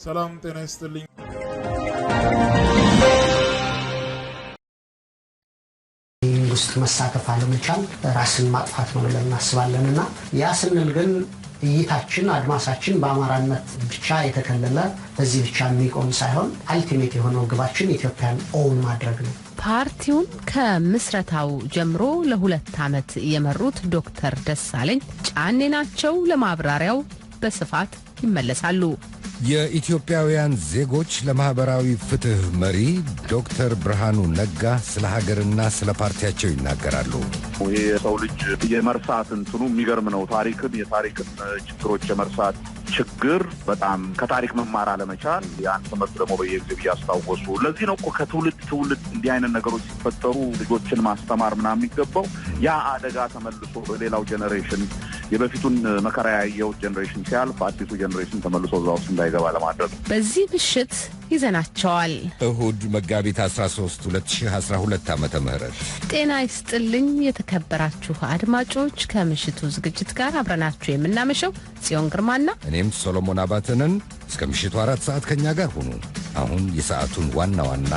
ሰላም ጤና ይስጥልኝ ውስጥ መሳተፍ አለመቻል ራስን ማጥፋት ነው ብለን እናስባለንና ያ ስንል ግን እይታችን አድማሳችን በአማራነት ብቻ የተከለለ በዚህ ብቻ የሚቆም ሳይሆን አልቲሜት የሆነው ግባችን ኢትዮጵያን ኦውን ማድረግ ነው። ፓርቲውን ከምስረታው ጀምሮ ለሁለት ዓመት የመሩት ዶክተር ደሳለኝ ጫኔ ናቸው። ለማብራሪያው በስፋት ይመለሳሉ። የኢትዮጵያውያን ዜጎች ለማህበራዊ ፍትህ መሪ ዶክተር ብርሃኑ ነጋ ስለ ሀገርና ስለ ፓርቲያቸው ይናገራሉ። ይሄ የሰው ልጅ የመርሳት እንትኑ የሚገርም ነው። የታሪክን ችግሮች የመርሳት ችግር በጣም ከታሪክ መማር አለመቻል ያን ትምህርት ደግሞ በየጊዜው ያስታወሱ። ለዚህ ነው እኮ ከትውልድ ትውልድ እንዲህ አይነት ነገሮች ሲፈጠሩ ልጆችን ማስተማር ምናምን የሚገባው። ያ አደጋ ተመልሶ በሌላው ጀነሬሽን የበፊቱን መከራ ያየው ጀነሬሽን ሲያልፍ አዲሱ ጀነሬሽን ተመልሶ እዛ ውስጥ እንዳይገባ ለማድረግ በዚህ ምሽት ይዘናቸዋል። እሁድ መጋቢት 13 2012 ዓመተ ምህረት ጤና ይስጥልኝ የተከበራችሁ አድማጮች፣ ከምሽቱ ዝግጅት ጋር አብረናችሁ የምናመሸው ጽዮን ግርማና እኔም ሶሎሞን አባተነን። እስከ ምሽቱ 4 ሰዓት ከኛ ጋር ሁኑ። አሁን የሰዓቱን ዋና ዋና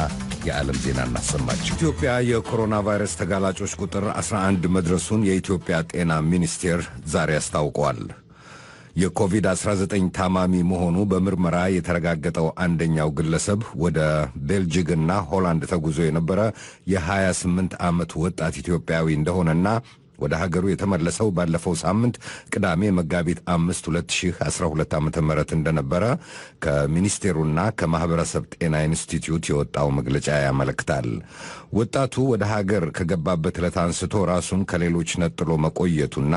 የዓለም ዜና እናሰማችሁ። ኢትዮጵያ የኮሮና ቫይረስ ተጋላጮች ቁጥር 11 መድረሱን የኢትዮጵያ ጤና ሚኒስቴር ዛሬ አስታውቋል። የኮቪድ-19 ታማሚ መሆኑ በምርመራ የተረጋገጠው አንደኛው ግለሰብ ወደ ቤልጂክና ሆላንድ ተጉዞ የነበረ የ28 ዓመት ወጣት ኢትዮጵያዊ እንደሆነና ወደ ሀገሩ የተመለሰው ባለፈው ሳምንት ቅዳሜ መጋቢት 5 2012 ዓ.ም እንደነበረ ከሚኒስቴሩና ከማህበረሰብ ጤና ኢንስቲትዩት የወጣው መግለጫ ያመለክታል። ወጣቱ ወደ ሀገር ከገባበት ዕለት አንስቶ ራሱን ከሌሎች ነጥሎ መቆየቱና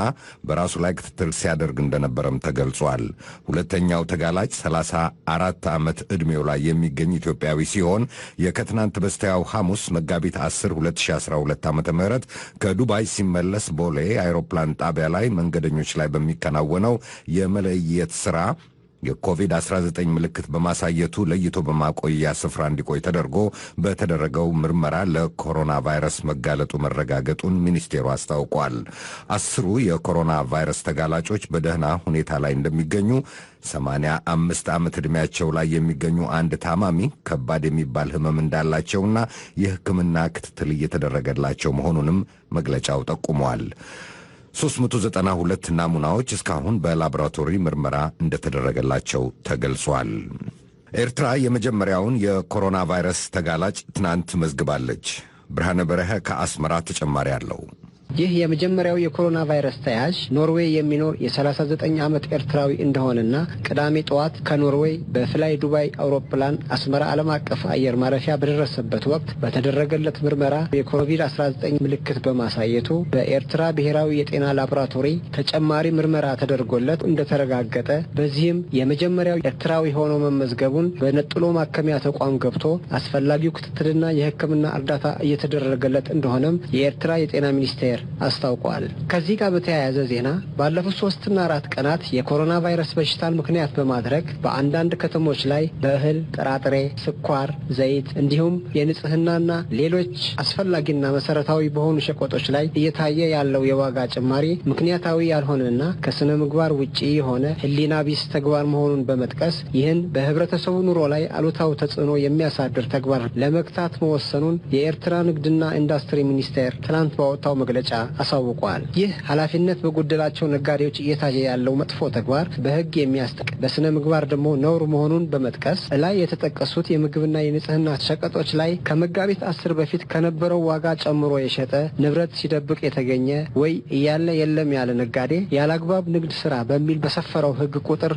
በራሱ ላይ ክትትል ሲያደርግ እንደነበረም ተገልጿል። ሁለተኛው ተጋላጭ 34 ዓመት ዕድሜው ላይ የሚገኝ ኢትዮጵያዊ ሲሆን የከትናንት በስቲያው ሐሙስ መጋቢት 10 2012 ዓ.ም ከዱባይ ሲመለስ ቦሌ አይሮፕላን ጣቢያ ላይ መንገደኞች ላይ በሚከናወነው የመለየት ሥራ የኮቪድ-19 ምልክት በማሳየቱ ለይቶ በማቆያ ስፍራ እንዲቆይ ተደርጎ በተደረገው ምርመራ ለኮሮና ቫይረስ መጋለጡ መረጋገጡን ሚኒስቴሩ አስታውቋል። 10 የኮሮና ቫይረስ ተጋላጮች በደህና ሁኔታ ላይ እንደሚገኙ፣ 85 ዓመት ዕድሜያቸው ላይ የሚገኙ አንድ ታማሚ ከባድ የሚባል ሕመም እንዳላቸውና የሕክምና ክትትል እየተደረገላቸው መሆኑንም መግለጫው ጠቁሟል። 392 ናሙናዎች እስካሁን በላቦራቶሪ ምርመራ እንደተደረገላቸው ተገልጿል። ኤርትራ የመጀመሪያውን የኮሮና ቫይረስ ተጋላጭ ትናንት መዝግባለች። ብርሃነ በረኸ ከአስመራ ተጨማሪ አለው። ይህ የመጀመሪያው የኮሮና ቫይረስ ተያዥ ኖርዌይ የሚኖር የ39 ዓመት ኤርትራዊ እንደሆነና ቅዳሜ ጠዋት ከኖርዌይ በፍላይ ዱባይ አውሮፕላን አስመራ ዓለም አቀፍ አየር ማረፊያ በደረሰበት ወቅት በተደረገለት ምርመራ የኮቪድ-19 ምልክት በማሳየቱ በኤርትራ ብሔራዊ የጤና ላቦራቶሪ ተጨማሪ ምርመራ ተደርጎለት እንደተረጋገጠ፣ በዚህም የመጀመሪያው ኤርትራዊ ሆኖ መመዝገቡን በነጥሎ ማከሚያ ተቋም ገብቶ አስፈላጊው ክትትልና የሕክምና እርዳታ እየተደረገለት እንደሆነም የኤርትራ የጤና ሚኒስቴር አስታውቋል። ከዚህ ጋር በተያያዘ ዜና ባለፉት 3 እና 4 ቀናት የኮሮና ቫይረስ በሽታን ምክንያት በማድረግ በአንዳንድ ከተሞች ላይ በእህል፣ ጥራጥሬ፣ ስኳር፣ ዘይት እንዲሁም የንጽህናና ሌሎች አስፈላጊና መሰረታዊ በሆኑ ሸቀጦች ላይ እየታየ ያለው የዋጋ ጭማሪ ምክንያታዊ ያልሆነና ከስነ ምግባር ውጪ የሆነ ሕሊና ቢስ ተግባር መሆኑን በመጥቀስ ይህን በህብረተሰቡ ኑሮ ላይ አሉታዊ ተጽዕኖ የሚያሳድር ተግባር ለመግታት መወሰኑን የኤርትራ ንግድና ኢንዱስትሪ ሚኒስቴር ትናንት ባወጣው መግለጫ አሳውቋል። ይህ ኃላፊነት በጎደላቸው ነጋዴዎች እየታየ ያለው መጥፎ ተግባር በህግ የሚያስጠይቅ በስነ ምግባር ደግሞ ነውር መሆኑን በመጥቀስ ላይ የተጠቀሱት የምግብና የንጽህና ሸቀጦች ላይ ከመጋቢት 10 በፊት ከነበረው ዋጋ ጨምሮ የሸጠ ንብረት ሲደብቅ የተገኘ ወይ እያለ የለም ያለ ነጋዴ ያላግባብ ንግድ ስራ በሚል በሰፈረው ህግ ቁጥር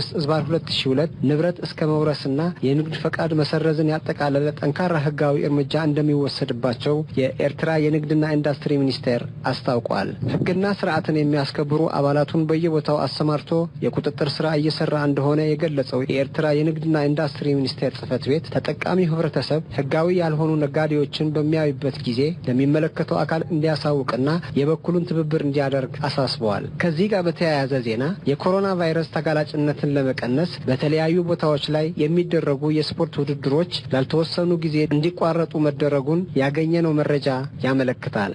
125/2002 ንብረት እስከ መውረስና የንግድ ፈቃድ መሰረዝን ያጠቃለለ ጠንካራ ህጋዊ እርምጃ እንደሚወሰድባቸው የኤርትራ የንግድና ኢንዱስትሪ ሚኒስቴር አስታውቋል። ህግና ስርዓትን የሚያስከብሩ አባላቱን በየቦታው አሰማርቶ የቁጥጥር ስራ እየሰራ እንደሆነ የገለጸው የኤርትራ የንግድና ኢንዱስትሪ ሚኒስቴር ጽሕፈት ቤት ተጠቃሚ ህብረተሰብ ህጋዊ ያልሆኑ ነጋዴዎችን በሚያዩበት ጊዜ ለሚመለከተው አካል እንዲያሳውቅና የበኩሉን ትብብር እንዲያደርግ አሳስበዋል። ከዚህ ጋር በተያያዘ ዜና የኮሮና ቫይረስ ተጋላጭነትን ለመቀነስ በተለያዩ ቦታዎች ላይ የሚደረጉ የስፖርት ውድድሮች ላልተወሰኑ ጊዜ እንዲቋረጡ መደረጉን ያገኘነው መረጃ ያመለክታል።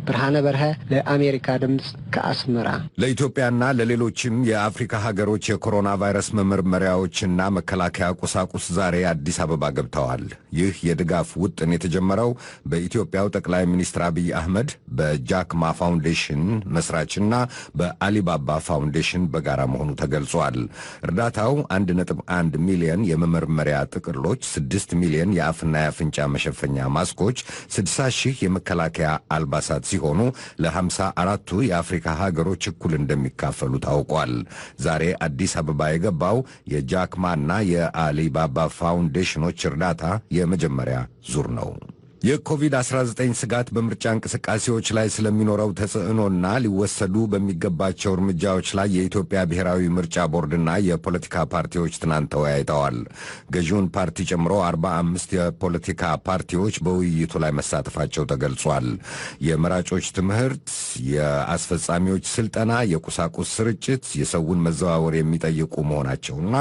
ብርሃነ በርሀ ለአሜሪካ ድምፅ ከአስመራ። ለኢትዮጵያና ለሌሎችም የአፍሪካ ሀገሮች የኮሮና ቫይረስ መመርመሪያዎችና መከላከያ ቁሳቁስ ዛሬ አዲስ አበባ ገብተዋል። ይህ የድጋፍ ውጥን የተጀመረው በኢትዮጵያው ጠቅላይ ሚኒስትር አብይ አህመድ በጃክማ ፋውንዴሽን መስራችና በአሊባባ ፋውንዴሽን በጋራ መሆኑ ተገልጿል። እርዳታው 1.1 ሚሊዮን የመመርመሪያ ጥቅሎች፣ 6 ሚሊዮን የአፍና የአፍንጫ መሸፈኛ ማስኮች፣ 60 ሺህ የመከላከያ አልባሳት ሲሆኑ ለ54ቱ የአፍሪካ ሀገሮች እኩል እንደሚካፈሉ ታውቋል። ዛሬ አዲስ አበባ የገባው የጃክማና የአሊባባ ፋውንዴሽኖች እርዳታ የመጀመሪያ ዙር ነው። የኮቪድ-19 ስጋት በምርጫ እንቅስቃሴዎች ላይ ስለሚኖረው ተጽዕኖና ሊወሰዱ በሚገባቸው እርምጃዎች ላይ የኢትዮጵያ ብሔራዊ ምርጫ ቦርድና የፖለቲካ ፓርቲዎች ትናንት ተወያይተዋል። ገዢውን ፓርቲ ጨምሮ 45 የፖለቲካ ፓርቲዎች በውይይቱ ላይ መሳተፋቸው ተገልጿል። የመራጮች ትምህርት፣ የአስፈጻሚዎች ስልጠና፣ የቁሳቁስ ስርጭት የሰውን መዘዋወር የሚጠይቁ መሆናቸውና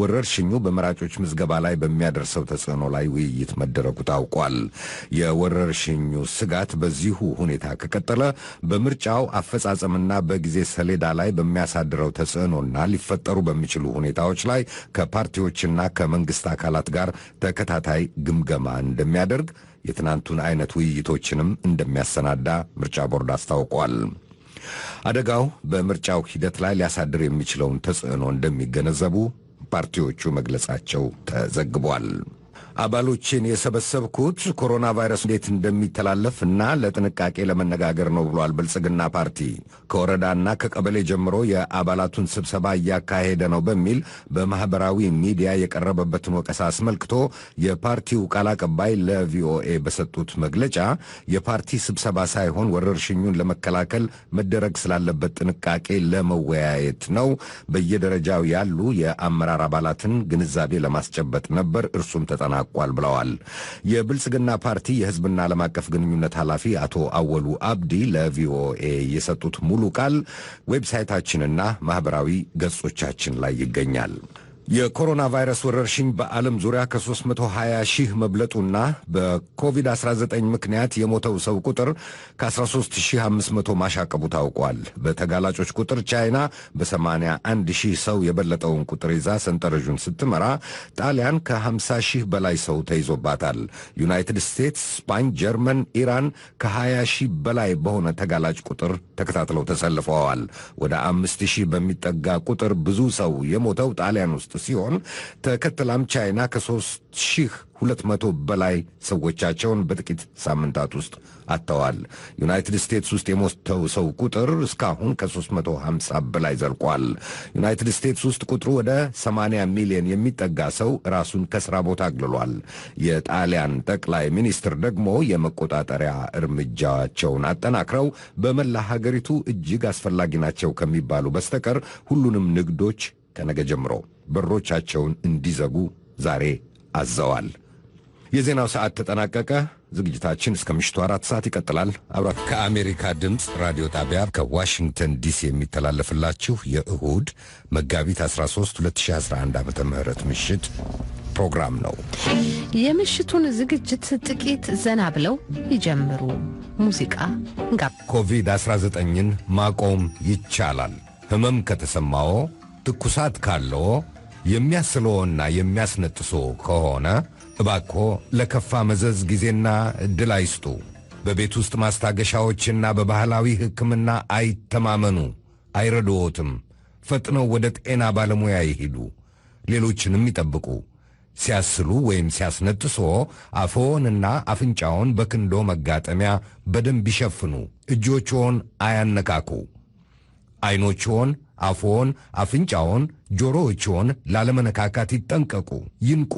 ወረርሽኙ በመራጮች ምዝገባ ላይ በሚያደርሰው ተጽዕኖ ላይ ውይይት መደረጉ ታውቋል። የወረርሽኙ ስጋት በዚሁ ሁኔታ ከቀጠለ በምርጫው አፈጻጸምና በጊዜ ሰሌዳ ላይ በሚያሳድረው ተጽዕኖና ሊፈጠሩ በሚችሉ ሁኔታዎች ላይ ከፓርቲዎችና ከመንግስት አካላት ጋር ተከታታይ ግምገማ እንደሚያደርግ፣ የትናንቱን አይነት ውይይቶችንም እንደሚያሰናዳ ምርጫ ቦርድ አስታውቋል። አደጋው በምርጫው ሂደት ላይ ሊያሳድር የሚችለውን ተጽዕኖ እንደሚገነዘቡ ፓርቲዎቹ መግለጻቸው ተዘግቧል። አባሎችን የሰበሰብኩት ኮሮና ቫይረስ እንዴት እንደሚተላለፍ እና ለጥንቃቄ ለመነጋገር ነው ብሏል ብልጽግና ፓርቲ። ከወረዳና ከቀበሌ ጀምሮ የአባላቱን ስብሰባ እያካሄደ ነው በሚል በማህበራዊ ሚዲያ የቀረበበትን ወቀሳ አስመልክቶ የፓርቲው ቃል አቀባይ ለቪኦኤ በሰጡት መግለጫ የፓርቲ ስብሰባ ሳይሆን ወረርሽኙን ለመከላከል መደረግ ስላለበት ጥንቃቄ ለመወያየት ነው። በየደረጃው ያሉ የአመራር አባላትን ግንዛቤ ለማስጨበጥ ነበር፣ እርሱም ተጠናቋል ብለዋል። የብልጽግና ፓርቲ የህዝብና ዓለም አቀፍ ግንኙነት ኃላፊ አቶ አወሉ አብዲ ለቪኦኤ የሰጡት ሙሉ ቃል ዌብሳይታችንና ማህበራዊ ገጾቻችን ላይ ይገኛል። የኮሮና ቫይረስ ወረርሽኝ በዓለም ዙሪያ ከ320 ሺህ መብለጡና በኮቪድ-19 ምክንያት የሞተው ሰው ቁጥር ከ13500 ማሻቀቡ ታውቋል። በተጋላጮች ቁጥር ቻይና በ81 ሺህ ሰው የበለጠውን ቁጥር ይዛ ሰንጠረዡን ስትመራ፣ ጣሊያን ከ50 ሺህ በላይ ሰው ተይዞባታል። ዩናይትድ ስቴትስ፣ ስፓኝ፣ ጀርመን፣ ኢራን ከ20 ሺህ በላይ በሆነ ተጋላጭ ቁጥር ተከታትለው ተሰልፈዋል። ወደ 5000 በሚጠጋ ቁጥር ብዙ ሰው የሞተው ጣሊያን ውስጥ ሲሆን ተከትላም ቻይና ከ3200 በላይ ሰዎቻቸውን በጥቂት ሳምንታት ውስጥ አጥተዋል። ዩናይትድ ስቴትስ ውስጥ የሞተው ሰው ቁጥር እስካሁን ከ350 በላይ ዘልቋል። ዩናይትድ ስቴትስ ውስጥ ቁጥሩ ወደ 80 ሚሊዮን የሚጠጋ ሰው ራሱን ከስራ ቦታ አግልሏል። የጣሊያን ጠቅላይ ሚኒስትር ደግሞ የመቆጣጠሪያ እርምጃቸውን አጠናክረው በመላ ሀገሪቱ እጅግ አስፈላጊ ናቸው ከሚባሉ በስተቀር ሁሉንም ንግዶች ከነገ ጀምሮ በሮቻቸውን እንዲዘጉ ዛሬ አዘዋል። የዜናው ሰዓት ተጠናቀቀ። ዝግጅታችን እስከ ምሽቱ 4 ሰዓት ይቀጥላል። አብራችሁ ከአሜሪካ ድምፅ ራዲዮ ጣቢያ ከዋሽንግተን ዲሲ የሚተላለፍላችሁ የእሁድ መጋቢት 13 2011 ዓ.ም ምሽት ፕሮግራም ነው። የምሽቱን ዝግጅት ጥቂት ዘና ብለው ይጀምሩ። ሙዚቃ እንጋብ። ኮቪድ-19ን ማቆም ይቻላል። ህመም ከተሰማዎ፣ ትኩሳት ካለው፣ የሚያስለውና የሚያስነጥሶ ከሆነ እባክዎ ለከፋ መዘዝ ጊዜና ዕድል አይስጡ። በቤት ውስጥ ማስታገሻዎችና በባህላዊ ሕክምና አይተማመኑ፣ አይረድዎትም። ፈጥነው ወደ ጤና ባለሙያ ይሂዱ፣ ሌሎችንም ይጠብቁ። ሲያስሉ ወይም ሲያስነጥሶ አፍዎንና አፍንጫውን በክንዶ መጋጠሚያ በደንብ ይሸፍኑ። እጆችዎን አያነካኩ። አይኖችዎን፣ አፍዎን፣ አፍንጫውን፣ ጆሮዎችዎን ላለመነካካት ይጠንቀቁ፣ ይንቁ።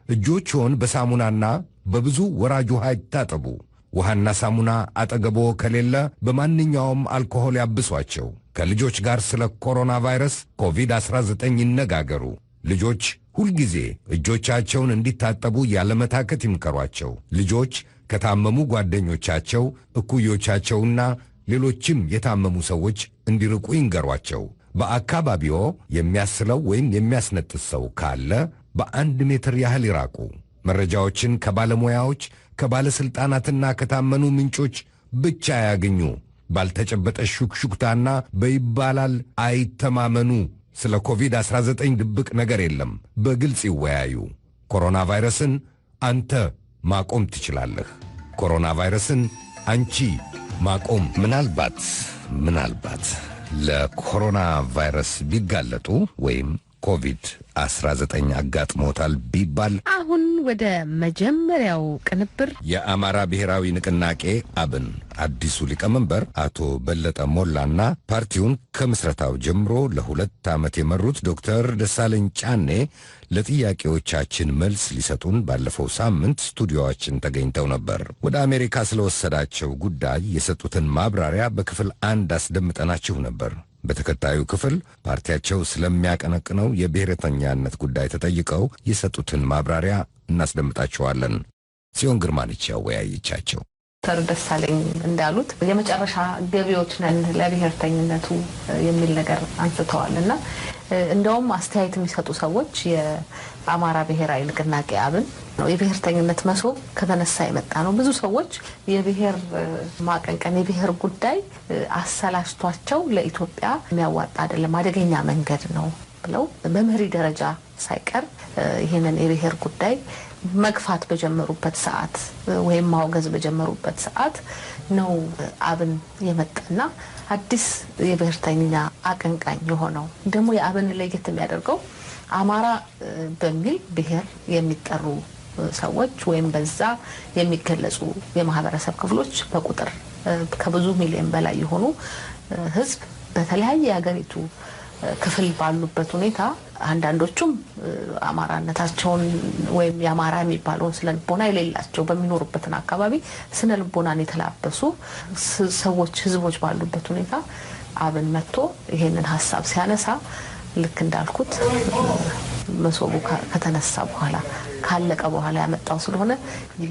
እጆችዎን በሳሙናና በብዙ ወራጅ ውሃ ይታጠቡ። ውሃና ሳሙና አጠገቦ ከሌለ በማንኛውም አልኮሆል ያብሷቸው። ከልጆች ጋር ስለ ኮሮና ቫይረስ ኮቪድ-19 ይነጋገሩ። ልጆች ሁልጊዜ እጆቻቸውን እንዲታጠቡ ያለመታከት ይምከሯቸው። ልጆች ከታመሙ ጓደኞቻቸው፣ እኩዮቻቸውና ሌሎችም የታመሙ ሰዎች እንዲርቁ ይንገሯቸው። በአካባቢዎ የሚያስለው ወይም የሚያስነጥስ ሰው ካለ በ1 ሜትር ያህል ይራቁ። መረጃዎችን ከባለሙያዎች ከባለሥልጣናትና ከታመኑ ምንጮች ብቻ ያገኙ። ባልተጨበጠ ሹክሹክታና በይባላል አይተማመኑ። ስለ ኮቪድ-19 ድብቅ ነገር የለም። በግልጽ ይወያዩ። ኮሮና ቫይረስን አንተ ማቆም ትችላለህ። ኮሮና ቫይረስን አንቺ ማቆም። ምናልባት ለኮሮና ቫይረስ ቢጋለጡ ወይም ኮቪድ-19 አጋጥሞታል ቢባል አሁን ወደ መጀመሪያው ቅንብር የአማራ ብሔራዊ ንቅናቄ አብን አዲሱ ሊቀመንበር አቶ በለጠ ሞላና ፓርቲውን ከምስረታው ጀምሮ ለ2 ዓመት የመሩት ዶክተር ደሳለኝ ጫኔ ለጥያቄዎቻችን መልስ ሊሰጡን ባለፈው ሳምንት ስቱዲዮአችን ተገኝተው ነበር። ወደ አሜሪካ ስለወሰዳቸው ጉዳይ የሰጡትን ማብራሪያ በክፍል 1 አስደምጠናችሁ ነበር። በተከታዩ ክፍል ፓርቲያቸው ስለሚያቀነቅነው የብሔረተኛነት ጉዳይ ተጠይቀው የሰጡትን ማብራሪያ እናስደምጣችኋለን። ጽዮን ግርማንች ያወያየቻቸው ዶክተር ደሳለኝ እንዳሉት የመጨረሻ ገቢዎች ነን ለብሔርተኝነቱ የሚል ነገር አንስተዋልና እንደውም አስተያየት የሚሰጡ ሰዎች የአማራ ብሔራዊ ንቅናቄ አብን ነው የብሔርተኝነት መሶብ ከተነሳ የመጣ ነው። ብዙ ሰዎች የብሔር ማቀንቀን የብሔር ጉዳይ አሰላሽቷቸው ለኢትዮጵያ የሚያዋጣ አይደለም፣ አደገኛ መንገድ ነው ብለው በመሪ ደረጃ ሳይቀር ይሄንን የብሔር ጉዳይ መግፋት በጀመሩበት ሰዓት ወይም ማውገዝ በጀመሩበት ሰዓት ነው አብን የመጣና አዲስ የብሔርተኛ አቀንቃኝ የሆነው። ደግሞ የአብን ለየት የሚያደርገው አማራ በሚል ብሔር የሚጠሩ ሰዎች ወይም በዛ የሚገለጹ የማህበረሰብ ክፍሎች በቁጥር ከብዙ ሚሊዮን በላይ የሆኑ ህዝብ በተለያየ የሀገሪቱ ክፍል ባሉበት ሁኔታ አንዳንዶቹም አማራነታቸውን ወይም የአማራ የሚባለውን ስነልቦና የሌላቸው በሚኖሩበትን አካባቢ ስነልቦናን የተላበሱ ሰዎች ህዝቦች ባሉበት ሁኔታ አብን መጥቶ ይሄንን ሀሳብ ሲያነሳ ልክ እንዳልኩት መሶቡ ከተነሳ በኋላ ካለቀ በኋላ ያመጣው ስለሆነ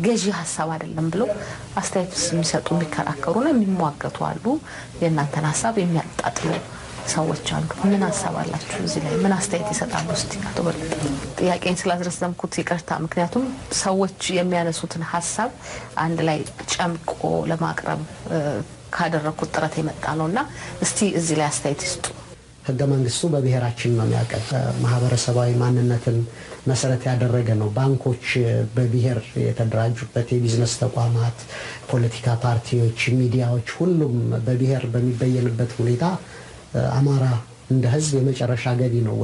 ገዢ ሀሳብ አይደለም ብለው አስተያየት የሚሰጡ የሚከራከሩና የሚሟገቱ አሉ። የእናንተን ሀሳብ የሚያጣጥሉ ሰዎች አሉ። ምን ሀሳብ አላችሁ እዚህ ላይ? ምን አስተያየት ይሰጣሉ? እስቲ አቶ በለጠ ጥያቄን ስላስረዘምኩት ይቅርታ። ምክንያቱም ሰዎች የሚያነሱትን ሀሳብ አንድ ላይ ጨምቆ ለማቅረብ ካደረኩት ጥረት የመጣ ነውና እስቲ እዚህ ላይ አስተያየት ይስጡ። ህገ መንግስቱ በብሔራችን ነው የሚያቀርብ። ማህበረሰባዊ ማንነትን መሰረት ያደረገ ነው። ባንኮች በብሔር የተደራጁበት፣ የቢዝነስ ተቋማት፣ ፖለቲካ ፓርቲዎች፣ ሚዲያዎች ሁሉም በብሔር በሚበየንበት ሁኔታ አማራ እንደ ህዝብ የመጨረሻ ገቢ ነው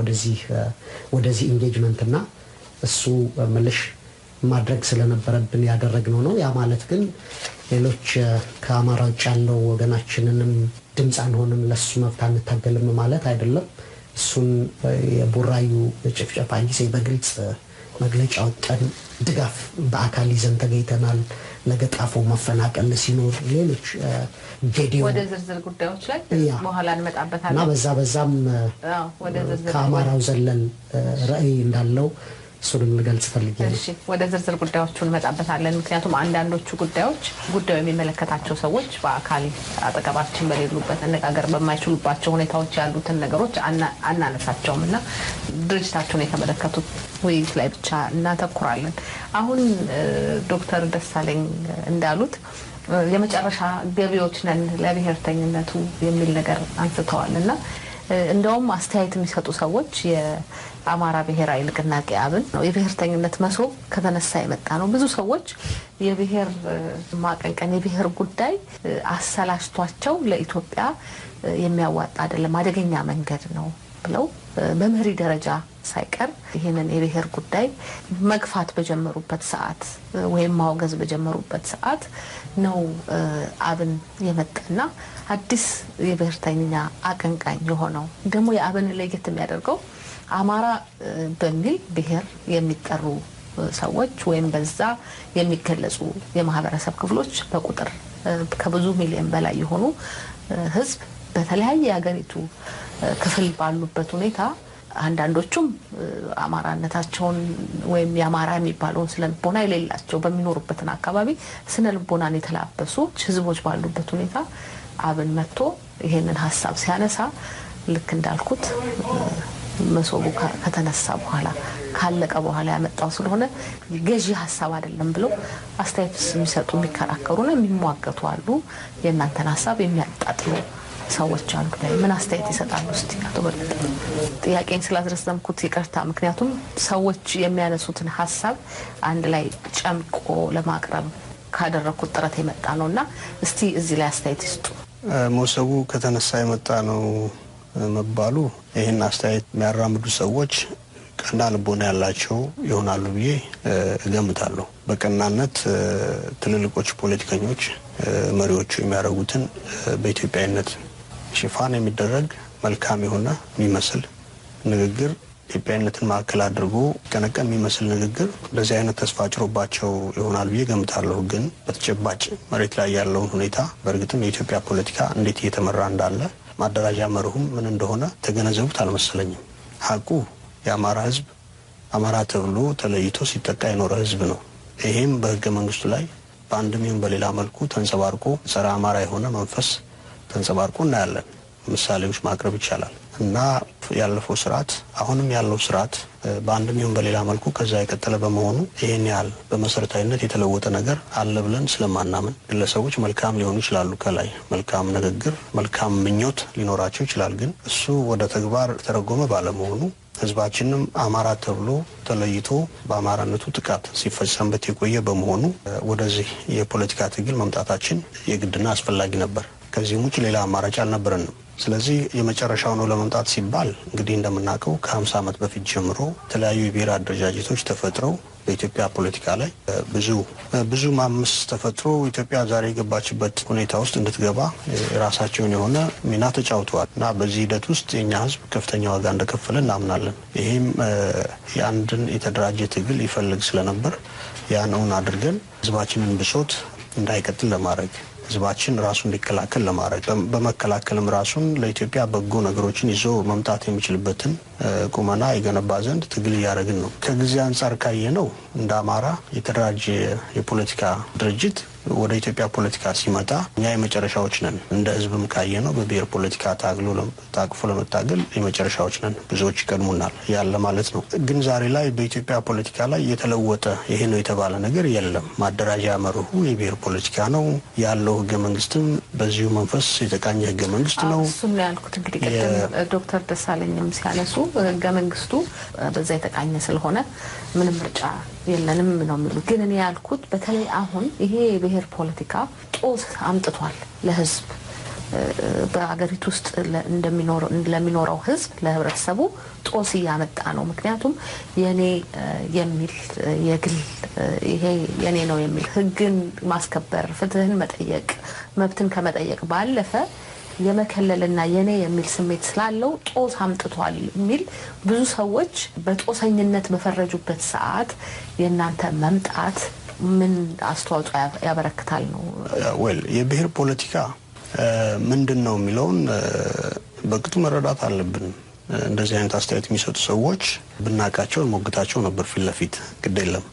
ወደዚህ ኢንጌጅመንት እና እሱ መልሽ ማድረግ ስለነበረብን ያደረግነው ነው። ያ ማለት ግን ሌሎች ከአማራ ውጭ ያለው ወገናችንንም ድምፅ አንሆንም፣ ለሱ መብት አንታገልም ማለት አይደለም። እሱን የቡራዩ ጭፍጨፋ ጊዜ በግልጽ መግለጫ ወጣን፣ ድጋፍ በአካል ይዘን ተገኝተናል። ለገጣፎ መፈናቀል ሲኖር ሌሎች ጌዲዮ ወደ ዝርዝር ጉዳዮች ላይ በኋላ እንመጣበታለን እና በዛም ከአማራው ዘለል ራዕይ እንዳለው እሱንም ልገልጽ ፈልጌ ነው። እሺ ወደ ዝርዝር ጉዳዮቹ እንመጣበታለን። ምክንያቱም አንዳንዶቹ ጉዳዩ የሚመለከታቸው ሰዎች በአካል አጠገባችን በሌሉበት አነጋገር በማይችሉባቸው ሁኔታዎች ያሉትን ነገሮች አናነሳቸውም እና ድርጅታቸውን የተመለከቱት ውይይት ላይ ብቻ እናተኩራለን። አሁን ዶክተር ደሳለኝ እንዳሉት የመጨረሻ ገቢዎች ነን ለብሔርተኝነቱ የሚል ነገር አንስተዋልና እንደውም አስተያየት የሚሰጡ ሰዎች የአማራ ብሔራዊ ንቅናቄ አብን ነው የብሔርተኝነት መሶብ ከተነሳ የመጣ ነው። ብዙ ሰዎች የብሔር ማቀንቀን የብሔር ጉዳይ አሰላሽቷቸው ለኢትዮጵያ የሚያዋጣ አይደለም፣ አደገኛ መንገድ ነው ብለው በመሪ ደረጃ ሳይቀር ይሄንን የብሔር ጉዳይ መግፋት በጀመሩበት ሰዓት ወይም ማውገዝ በጀመሩበት ሰዓት ነው አብን የመጣና አዲስ የብሔርተኛ አቀንቃኝ የሆነው። ደግሞ የአብን ለየት የሚያደርገው አማራ በሚል ብሔር የሚጠሩ ሰዎች ወይም በዛ የሚገለጹ የማህበረሰብ ክፍሎች በቁጥር ከብዙ ሚሊዮን በላይ የሆኑ ህዝብ በተለያየ የሀገሪቱ ክፍል ባሉበት ሁኔታ አንዳንዶቹም አማራነታቸውን ወይም የአማራ የሚባለውን ስነልቦና የሌላቸው በሚኖሩበትን አካባቢ ስነልቦናን የተላበሱ ህዝቦች ባሉበት ሁኔታ አብን መጥቶ ይሄንን ሀሳብ ሲያነሳ ልክ እንዳልኩት መሶቡ ከተነሳ በኋላ ካለቀ በኋላ ያመጣው ስለሆነ ገዢ ሀሳብ አይደለም ብለው አስተያየት የሚሰጡ የሚከራከሩና የሚሟገቱ አሉ። የእናንተን ሀሳብ የሚያጣጥሉ ሰዎች አሉ። ምን አስተያየት ይሰጣሉ? እስቲ አቶ በለጠ ጥያቄን ስላስረዘምኩት ይቅርታ። ምክንያቱም ሰዎች የሚያነሱትን ሀሳብ አንድ ላይ ጨምቆ ለማቅረብ ካደረኩት ጥረት የመጣ ነውና እስቲ እዚህ ላይ አስተያየት ይስጡ። ሞሰቡ ከተነሳ የመጣ ነው መባሉ ይሄን አስተያየት የሚያራምዱ ሰዎች ቀና ልቦና ያላቸው ይሆናሉ ብዬ እገምታለሁ። በቀናነት ትልልቆች ፖለቲከኞች መሪዎች የሚያደርጉትን በኢትዮጵያዊነት ሽፋን የሚደረግ መልካም የሆነ የሚመስል ንግግር ኢትዮጵያዊነትን ማዕከል አድርጎ ቀነቀን የሚመስል ንግግር ለዚህ አይነት ተስፋ ጭሮባቸው ይሆናል ብዬ ገምታለሁ። ግን በተጨባጭ መሬት ላይ ያለውን ሁኔታ በእርግጥም የኢትዮጵያ ፖለቲካ እንዴት እየተመራ እንዳለ ማደራጃ መርሁም ምን እንደሆነ ተገነዘቡት አልመሰለኝም። ሀቁ የአማራ ህዝብ አማራ ተብሎ ተለይቶ ሲጠቃ የኖረ ህዝብ ነው። ይሄም በህገ መንግስቱ ላይ በአንድም ይሁን በሌላ መልኩ ተንጸባርቆ ጸረ አማራ የሆነ መንፈስ ተንጸባርቆ እናያለን። ምሳሌዎች ማቅረብ ይቻላል እና ያለፈው ስርዓት አሁንም ያለው ስርዓት በአንድም ይሁን በሌላ መልኩ ከዛ የቀጠለ በመሆኑ ይሄን ያህል በመሰረታዊነት የተለወጠ ነገር አለ ብለን ስለማናምን ግለሰቦች መልካም ሊሆኑ ይችላሉ፣ ከላይ መልካም ንግግር መልካም ምኞት ሊኖራቸው ይችላል። ግን እሱ ወደ ተግባር ተረጎመ ባለመሆኑ ህዝባችንም አማራ ተብሎ ተለይቶ በአማራነቱ ጥቃት ሲፈጸምበት የቆየ በመሆኑ ወደዚህ የፖለቲካ ትግል መምጣታችን የግድና አስፈላጊ ነበር። ከዚህም ውጭ ሌላ አማራጭ አልነበረንም። ስለዚህ የመጨረሻው ነው ለመምጣት ሲባል እንግዲህ እንደምናውቀው ከ50 ዓመት በፊት ጀምሮ የተለያዩ የብሔር አደረጃጀቶች ተፈጥረው በኢትዮጵያ ፖለቲካ ላይ ብዙ ማምስ ተፈጥሮ ኢትዮጵያ ዛሬ የገባችበት ሁኔታ ውስጥ እንድትገባ የራሳቸውን የሆነ ሚና ተጫውተዋል እና በዚህ ሂደት ውስጥ የኛ ህዝብ ከፍተኛ ዋጋ እንደከፈለ እናምናለን። ይሄም የአንድን የተደራጀ ትግል ይፈልግ ስለነበር ያን እውን አድርገን ህዝባችንን ብሶት እንዳይቀጥል ለማድረግ ህዝባችን ራሱን እንዲከላከል ለማድረግ በመከላከልም ራሱን ለኢትዮጵያ በጎ ነገሮችን ይዞ መምጣት የሚችልበትን ቁመና የገነባ ዘንድ ትግል እያደረግን ነው። ከጊዜ አንጻር ካየነው እንደ አማራ የተደራጀ የፖለቲካ ድርጅት ወደ ኢትዮጵያ ፖለቲካ ሲመጣ እኛ የመጨረሻዎች ነን። እንደ ህዝብም ካየነው በብሔር ፖለቲካ ታቅፎ ለመታገል የመጨረሻዎች ነን። ብዙዎች ይቀድሙናል ያለ ማለት ነው። ግን ዛሬ ላይ በኢትዮጵያ ፖለቲካ ላይ የተለወጠ ይሄ ነው የተባለ ነገር የለም። ማደራጃ መርሁ የብሔር ፖለቲካ ነው ያለው። ህገ መንግስትም በዚሁ መንፈስ የተቃኘ ህገ መንግስት ነው። እሱን ያልኩት እንግዲህ ቀደም ዶክተር ደሳለኝም ሲያነሱ ህገ መንግስቱ በዛ የተቃኘ ስለሆነ ምንም ምርጫ የለንም ነው የሚሉት። ግን እኔ ያልኩት በተለይ አሁን ይሄ የብሔር ፖለቲካ ጦስ አምጥቷል ለህዝብ በአገሪቱ ውስጥ ለሚኖረው ህዝብ ለህብረተሰቡ ጦስ እያመጣ ነው። ምክንያቱም የኔ የሚል የግል ይሄ የኔ ነው የሚል ህግን ማስከበር ፍትህን መጠየቅ መብትን ከመጠየቅ ባለፈ የመከለልና የኔ የሚል ስሜት ስላለው ጦስ አምጥቷል የሚል ብዙ ሰዎች በጦሰኝነት በፈረጁበት ሰዓት የእናንተ መምጣት ምን አስተዋጽኦ ያበረክታል ነው? የብሔር ፖለቲካ ምንድነው የሚለውን በቅጡ መረዳት አለብን። እንደዚህ አይነት አስተያየት የሚሰጡ ሰዎች ብናቃቸው ሞግታቸው ነበር ፊት ለፊት። ግድ የለም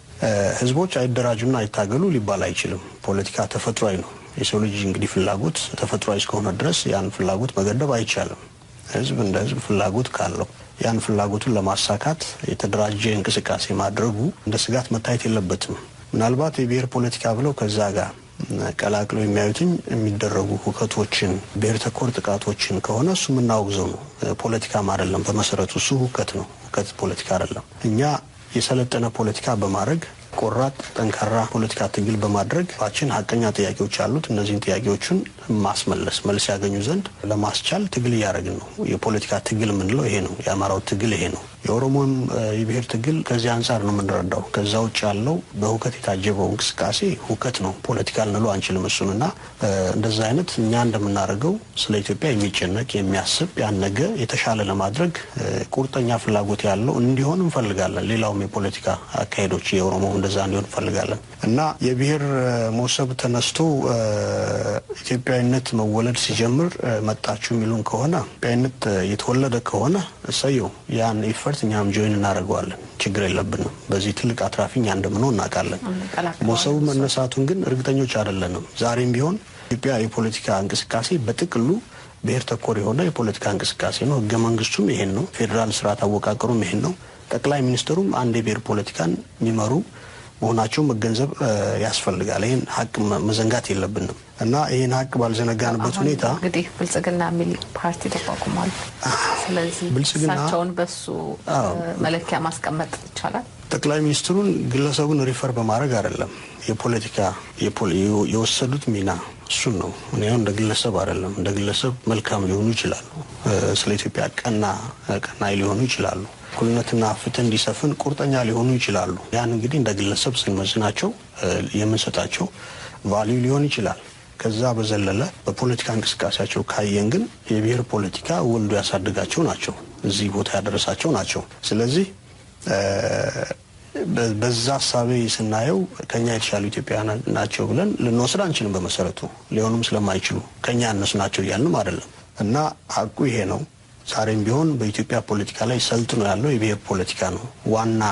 ህዝቦች አይደራጁና አይታገሉ ሊባል አይችልም። ፖለቲካ ተፈጥሯዊ ነው። የሰው ልጅ እንግዲህ ፍላጎት ተፈጥሯዊ እስከሆነ ድረስ ያን ፍላጎት መገደብ አይቻልም። ህዝብ እንደ ህዝብ ፍላጎት ካለው ያን ፍላጎቱን ለማሳካት የተደራጀ እንቅስቃሴ ማድረጉ እንደ ስጋት መታየት የለበትም። ምናልባት የብሔር ፖለቲካ ብለው ከዛ ጋር ቀላቅለው የሚያዩትኝ የሚደረጉ ሁከቶችን ብሔር ተኮር ጥቃቶችን ከሆነ እሱ የምናወግዘው ነው። ፖለቲካም አይደለም በመሰረቱ እሱ ሁከት ነው። ሁከት ፖለቲካ አይደለም። እኛ የሰለጠነ ፖለቲካ በማድረግ ቆራጥ ጠንካራ ፖለቲካ ትግል በማድረግ ባችን ሀቀኛ ጥያቄዎች አሉት። እነዚህን ጥያቄዎችን ማስመለስ መልስ ያገኙ ዘንድ ለማስቻል ትግል እያደረግን ነው። የፖለቲካ ትግል የምንለው ይሄ ነው። የአማራው ትግል ይሄ ነው። የኦሮሞም የብሔር ትግል ከዚህ አንጻር ነው የምንረዳው። ከዛ ውጭ ያለው በሁከት የታጀበው እንቅስቃሴ ሁከት ነው። ፖለቲካ ልንለው አንችልም እሱንና እንደዛ አይነት እኛ እንደምናደርገው ስለ ኢትዮጵያ የሚጨነቅ የሚያስብ ያን ነገ የተሻለ ለማድረግ ቁርጠኛ ፍላጎት ያለው እንዲሆን እንፈልጋለን። ሌላውም የፖለቲካ አካሄዶች የኦሮሞ እንደዛ እንዲሆን እንፈልጋለን እና የብሔር ሞሰብ ተነስቶ ኢትዮጵያዊነት መወለድ ሲጀምር መጣችሁ የሚሉን ከሆነ ኢትዮጵያዊነት የተወለደ ከሆነ እሰየው ያን ኢፈርት እኛም ጆይን እናደርገዋለን። ችግር የለብንም። በዚህ ትልቅ አትራፊኛ እንደምንሆን እናውቃለን። ሞሰቡ መነሳቱን ግን እርግጠኞች አይደለንም። ዛሬም ቢሆን ኢትዮጵያ የፖለቲካ እንቅስቃሴ በጥቅሉ ብሔር ተኮር የሆነ የፖለቲካ እንቅስቃሴ ነው። ህገ መንግስቱም ይሄን ነው። ፌዴራል ስርዓት አወቃቀሩም ይሄን ነው። ጠቅላይ ሚኒስትሩም አንድ የብሔር ፖለቲካን የሚመሩ መሆናቸው መገንዘብ ያስፈልጋል። ይህን ሀቅ መዘንጋት የለብንም እና ይህን ሀቅ ባልዘነጋንበት ሁኔታ እንግዲህ ብልጽግና የሚል ፓርቲ ተቋቁሟል። ስለዚህ እሳቸውን በሱ መለኪያ ማስቀመጥ ይቻላል። ጠቅላይ ሚኒስትሩን ግለሰቡን ሪፈር በማድረግ አይደለም የፖለቲካ የወሰዱት ሚና እሱን ነው። እኔ እንደ ግለሰብ አይደለም፣ እንደ ግለሰብ መልካም ሊሆኑ ይችላሉ፣ ስለ ኢትዮጵያ ቀናይ ሊሆኑ ይችላሉ፣ እኩልነትና ፍትህ እንዲሰፍን ቁርጠኛ ሊሆኑ ይችላሉ። ያን እንግዲህ እንደ ግለሰብ ስንመዝናቸው የምንሰጣቸው ቫልዩ ሊሆን ይችላል። ከዛ በዘለለ በፖለቲካ እንቅስቃሴያቸው ካየን ግን የብሔር ፖለቲካ ወልዶ ያሳድጋቸው ናቸው፣ እዚህ ቦታ ያደረሳቸው ናቸው። ስለዚህ በዛ ሀሳቤ ስናየው ከኛ የተሻሉ ኢትዮጵያውያን ናቸው ብለን ልንወስድ አንችልም። በመሰረቱ ሊሆኑም ስለማይችሉ ከኛ እነሱ ናቸው እያልንም አይደለም እና ሀቁ ይሄ ነው። ዛሬም ቢሆን በኢትዮጵያ ፖለቲካ ላይ ሰልጥኖ ያለው የብሔር ፖለቲካ ነው። ዋና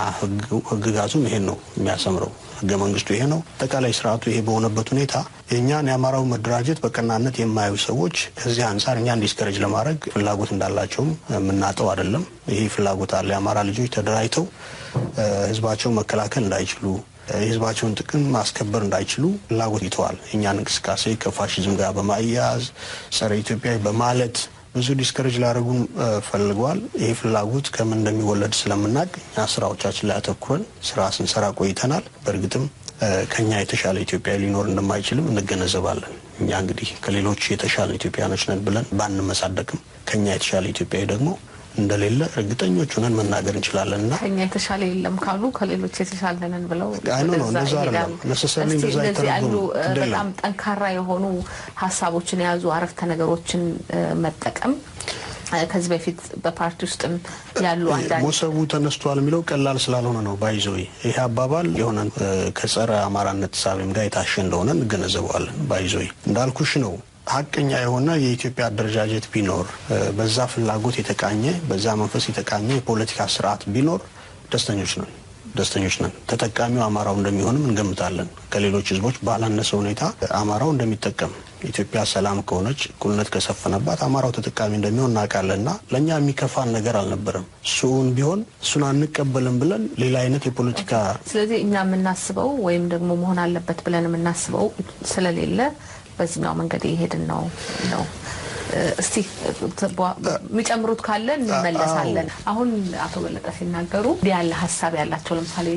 ህግጋቱም ይሄን ነው የሚያሰምረው። ህገ መንግስቱ ይሄ ነው። አጠቃላይ ስርዓቱ ይሄ በሆነበት ሁኔታ የእኛን የአማራው መደራጀት በቀናነት የማያዩ ሰዎች ከዚህ አንጻር እኛን ዲስከሬጅ ለማድረግ ፍላጎት እንዳላቸውም የምናጠው አይደለም። ይሄ ፍላጎት አለ። የአማራ ልጆች ተደራጅተው ህዝባቸውን መከላከል እንዳይችሉ፣ የህዝባቸውን ጥቅም ማስከበር እንዳይችሉ ፍላጎት ይተዋል። እኛን እንቅስቃሴ ከፋሽዝም ጋር በማያያዝ ጸረ ኢትዮጵያዊ በማለት ብዙ ዲስከሬጅ ላደረጉን ፈልገዋል። ይሄ ፍላጎት ከምን እንደሚወለድ ስለምናቅ እኛ ስራዎቻችን ላይ አተኩረን ስራ ስንሰራ ቆይተናል። በእርግጥም ከኛ የተሻለ ኢትዮጵያዊ ሊኖር እንደማይችልም እንገነዘባለን። እኛ እንግዲህ ከሌሎች የተሻለ ኢትዮጵያኖች ነን ብለን ባንመሳደቅም ከኛ የተሻለ ኢትዮጵያዊ ደግሞ እንደሌለ እርግጠኞች ሆነን መናገር እንችላለንና ከኛ የተሻለ የለም ካሉ ከሌሎች የተሻለ ነን ብለው እንደዛ አይደለም ነሰሰሪ እንደዛ ያሉ በጣም ጠንካራ የሆኑ ሀሳቦችን የያዙ አረፍተ ነገሮችን መጠቀም ከዚህ በፊት በፓርቲ ውስጥም ያሉ አንዳንድ ሞሰቡ ተነስቷል የሚለው ቀላል ስላልሆነ ነው። ባይዞይ ይሄ አባባል የሆነ ከጸረ አማራነት ሳቢም ጋር የታሸ እንደሆነ እንገነዘበዋለን። ባይዞይ እንዳልኩሽ ነው። ሀቀኛ የሆነ የኢትዮጵያ አደረጃጀት ቢኖር በዛ ፍላጎት የተቃኘ በዛ መንፈስ የተቃኘ የፖለቲካ ስርዓት ቢኖር ደስተኞች ነን። ተጠቃሚው አማራው እንደሚሆንም እንገምታለን። ከሌሎች ህዝቦች ባላነሰ ሁኔታ አማራው እንደሚጠቀም ኢትዮጵያ ሰላም ከሆነች እኩልነት ከሰፈነባት አማራው ተጠቃሚ እንደሚሆን እናውቃለንና ለኛ የሚከፋን ነገር አልነበረም። እሱን ቢሆን እሱን አንቀበልም ብለን ሌላ አይነት የፖለቲካ ስለዚህ እኛ የምናስበው ወይም ደግሞ መሆን አለበት ብለን የምናስበው ስለሌለ በዚህኛው መንገድ ይሄድን ነው። እስቲ የሚጨምሩት ካለ እንመለሳለን። አሁን አቶ በለጠ ሲናገሩ ያለ ሀሳብ ያላቸው ለምሳሌ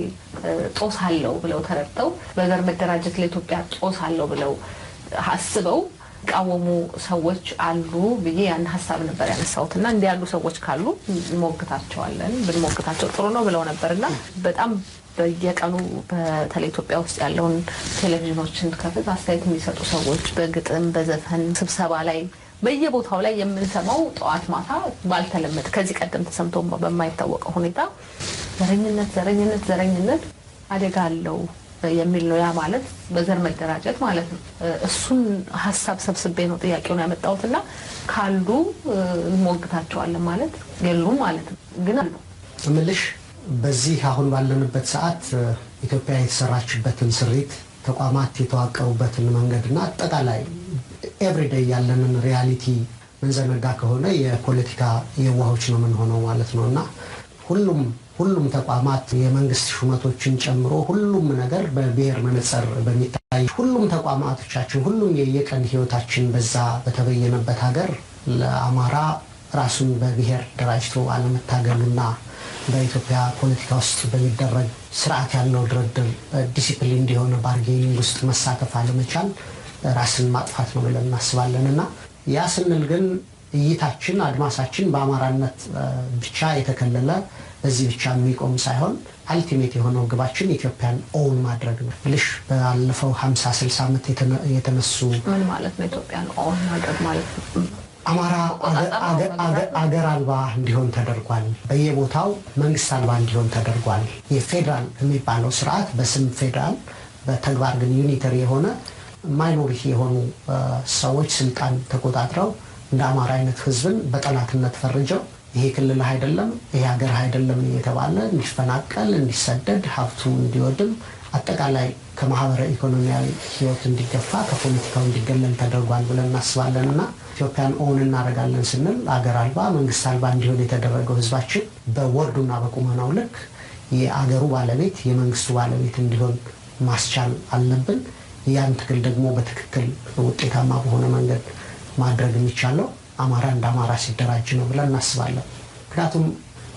ጦስ አለው ብለው ተረድተው በዘር መደራጀት ለኢትዮጵያ ጦስ አለው ብለው አስበው ቃወሙ ሰዎች አሉ ብዬ ያን ሀሳብ ነበር ያነሳሁትና እንዲህ ያሉ ሰዎች ካሉ እንሞግታቸዋለን። ብንሞግታቸው ጥሩ ነው ብለው ነበርና በጣም በየቀኑ በተለይ ኢትዮጵያ ውስጥ ያለውን ቴሌቪዥኖችን ከፍት አስተያየት የሚሰጡ ሰዎች በግጥም በዘፈን ስብሰባ ላይ በየቦታው ላይ የምንሰማው ጠዋት ማታ ባልተለመደ ከዚህ ቀደም ተሰምቶ በማይታወቀው ሁኔታ ዘረኝነት አደጋ አለው የሚል ነው። ያ ማለት በዘር መደራጀት ማለት ነው። እሱን ሀሳብ ሰብስቤ ነው ጥያቄውን ያመጣሁትና ካሉ እንሞግታቸዋለን ማለት የሉም ማለት ነው። ግን አሉ እምልሽ በዚህ አሁን ባለንበት ሰዓት ኢትዮጵያ የተሰራችበትን ስሪት ተቋማት የተዋቀሩበትን መንገድና አጠቃላይ ኤቭሪዴይ ያለንን ሪያሊቲ መንዘነጋ ከሆነ የፖለቲካ የዋሆች ነው ምን ሆነው ማለት ነውና ሁሉም ተቋማት የመንግስት ሹመቶችን ጨምሮ ሁሉም ነገር በብሔር መነጽር በሚታይ ሁሉም ተቋማቶቻችን ሁሉም የየቀን ህይወታችን በዛ በተበየነበት ሀገር ለአማራ ራሱን በብሔር ደራጅቶ አለመታገሉና በኢትዮጵያ ፖለቲካ ውስጥ በሚደረግ ስርዓት ያለው ድርድር ዲሲፕሊን እንዲሆነ ባርጌኒንግ ውስጥ መሳተፍ አለመቻል ራስን ማጥፋት ነው ብለን እናስባለንና ያ ስንል ግን እይታችን አድማሳችን በአማራነት ብቻ የተከለለ በዚህ ብቻ የሚቆም ሳይሆን አልቲሜት የሆነው ግባችን ኢትዮጵያን ኦውን ማድረግ ነው። ልሽ ባለፈው 50-60 ዓመት የተነሱ ምን ማለት ነው ኢትዮጵያን ኦውን ማድረግ ማለት ነው? አማራ አገር አልባ እንዲሆን ተደርጓል። በየቦታው መንግስት አልባ እንዲሆን ተደርጓል። የፌደራል የሚባለው ስርዓት በስም ፌደራል በተግባር ግን ዩኒተሪ የሆነ ማይኖሪቲ የሆኑ ሰዎች ስልጣን ተቆጣጥረው እንደ አማራ አይነት ህዝብን በጠላትነት ፈርጀው ይሄ ክልል አይደለም ይሄ ሀገር አይደለም እየተባለ እንዲፈናቀል እንዲሰደድ ሀብቱ እንዲወድም አጠቃላይ ከማህበራዊ ኢኮኖሚያዊ ህይወት እንዲገፋ ከፖለቲካው እንዲገለል ተደርጓል ብለን እናስባለንና ኢትዮጵያን ኦን እናደርጋለን ስንል አገር አልባ መንግስት አልባ እንዲሆን የተደረገው ህዝባችን በወርዱና በቁመናው ልክ የአገሩ ባለቤት የመንግስቱ ባለቤት እንዲሆን ማስቻል አለብን። ያን ትግል ደግሞ በትክክል ውጤታማ በሆነ መንገድ ማድረግ የሚቻለው አማራ እንደ አማራ ሲደራጅ ነው ብለን እናስባለን። ምክንያቱም